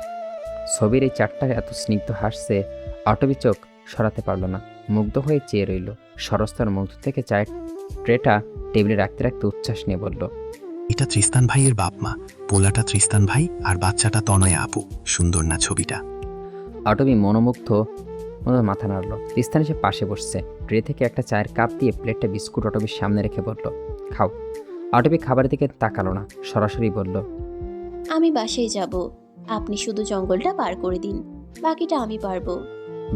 ছবির এই চারটা এত স্নিগ্ধ হাসছে, অটবি চোখ সরাতে পারল না। মুগ্ধ হয়ে চেয়ে রইল। সরস্তার মুগ্ধ থেকে চায়ের ট্রেটা টেবিলে রাখতে রাখতে উচ্ছ্বাস নিয়ে বলল, এটা তৃস্তান ভাইয়ের বাপ মা, পোলাটা তৃস্তান ভাই আর বাচ্চাটা তনয়া আপু। সুন্দর না ছবিটা? অটবি মনোমুগ্ধ মতো মাথা নাড়ল। তিস্তান এসে পাশে বসছে। ট্রে থেকে একটা চায়ের কাপ দিয়ে প্লেটটা বিস্কুট অটবির সামনে রেখে বলল, খাও। অটবি খাবারের দিকে তাকালো না, সরাসরি বলল, আমি বাসায় যাব, আপনি শুধু জঙ্গলটা পার করে দিন, বাকিটা আমি পারবো।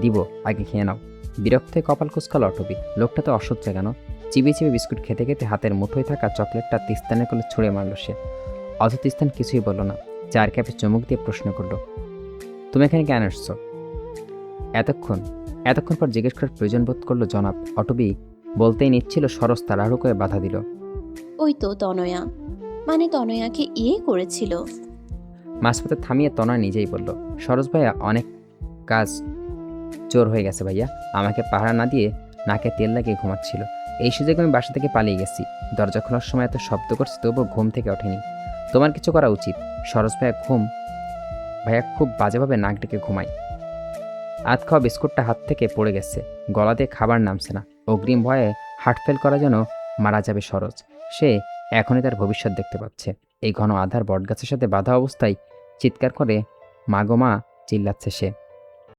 দিব, আগে খেয়ে নাও। বিরক্ত হয়ে কপাল কুঁচকাল অটবি। লোকটা তো অসহ্য কেন? চিবিয়ে চিবিয়ে বিস্কুট খেতে খেতে হাতের মুঠোয় থাকা চকলেটটা তিস্তানের কোলে ছুঁড়ে মারল সে। অথচ তিস্তান কিছুই বলল না। চায়ের কাপে চুমুক দিয়ে প্রশ্ন করল, তুমি এখানে কেন আসছো? এতক্ষণ পর জিজ্ঞেস করার প্রয়োজন বোধ করলো জনাব। অটবি বলতেই নিচ্ছিল, সরস তাড়াহুড়ো করে বাধা দিল, ওই তো তনয়া, মানে তনয়াকে করেছিল। মাঝপথে থামিয়ে তনয় নিজেই বলল, সরোজ ভাইয়া অনেক কাজ চোর হয়ে গেছে ভাইয়া। আমাকে পাহারা না দিয়ে নাকে তেল লাগিয়ে ঘুমাচ্ছিল। এই সুযোগে আমি বাসা থেকে পালিয়ে গেছি। দরজা খোলার সময় এত শব্দ করছে, তবুও ঘুম থেকে ওঠেনি। তোমার কিছু করা উচিত। সরোজ ভাইয়া খুব বাজেভাবে নাক ডেকে ঘুমায়। আধ খাওয়া বিস্কুটটা হাত থেকে পড়ে গেছে, গলা দিয়ে খাবার নামছে না। অগ্রিম ভয়ে হার্ট ফেল করা যেন মারা যাবে সরোজ। সে এখনই তার ভবিষ্যৎ দেখতে পাচ্ছে। এই ঘন আধার বটগাছের সাথে বাঁধা অবস্থায় চিৎকার করে মা গো মা চিল্লাচ্ছে সে।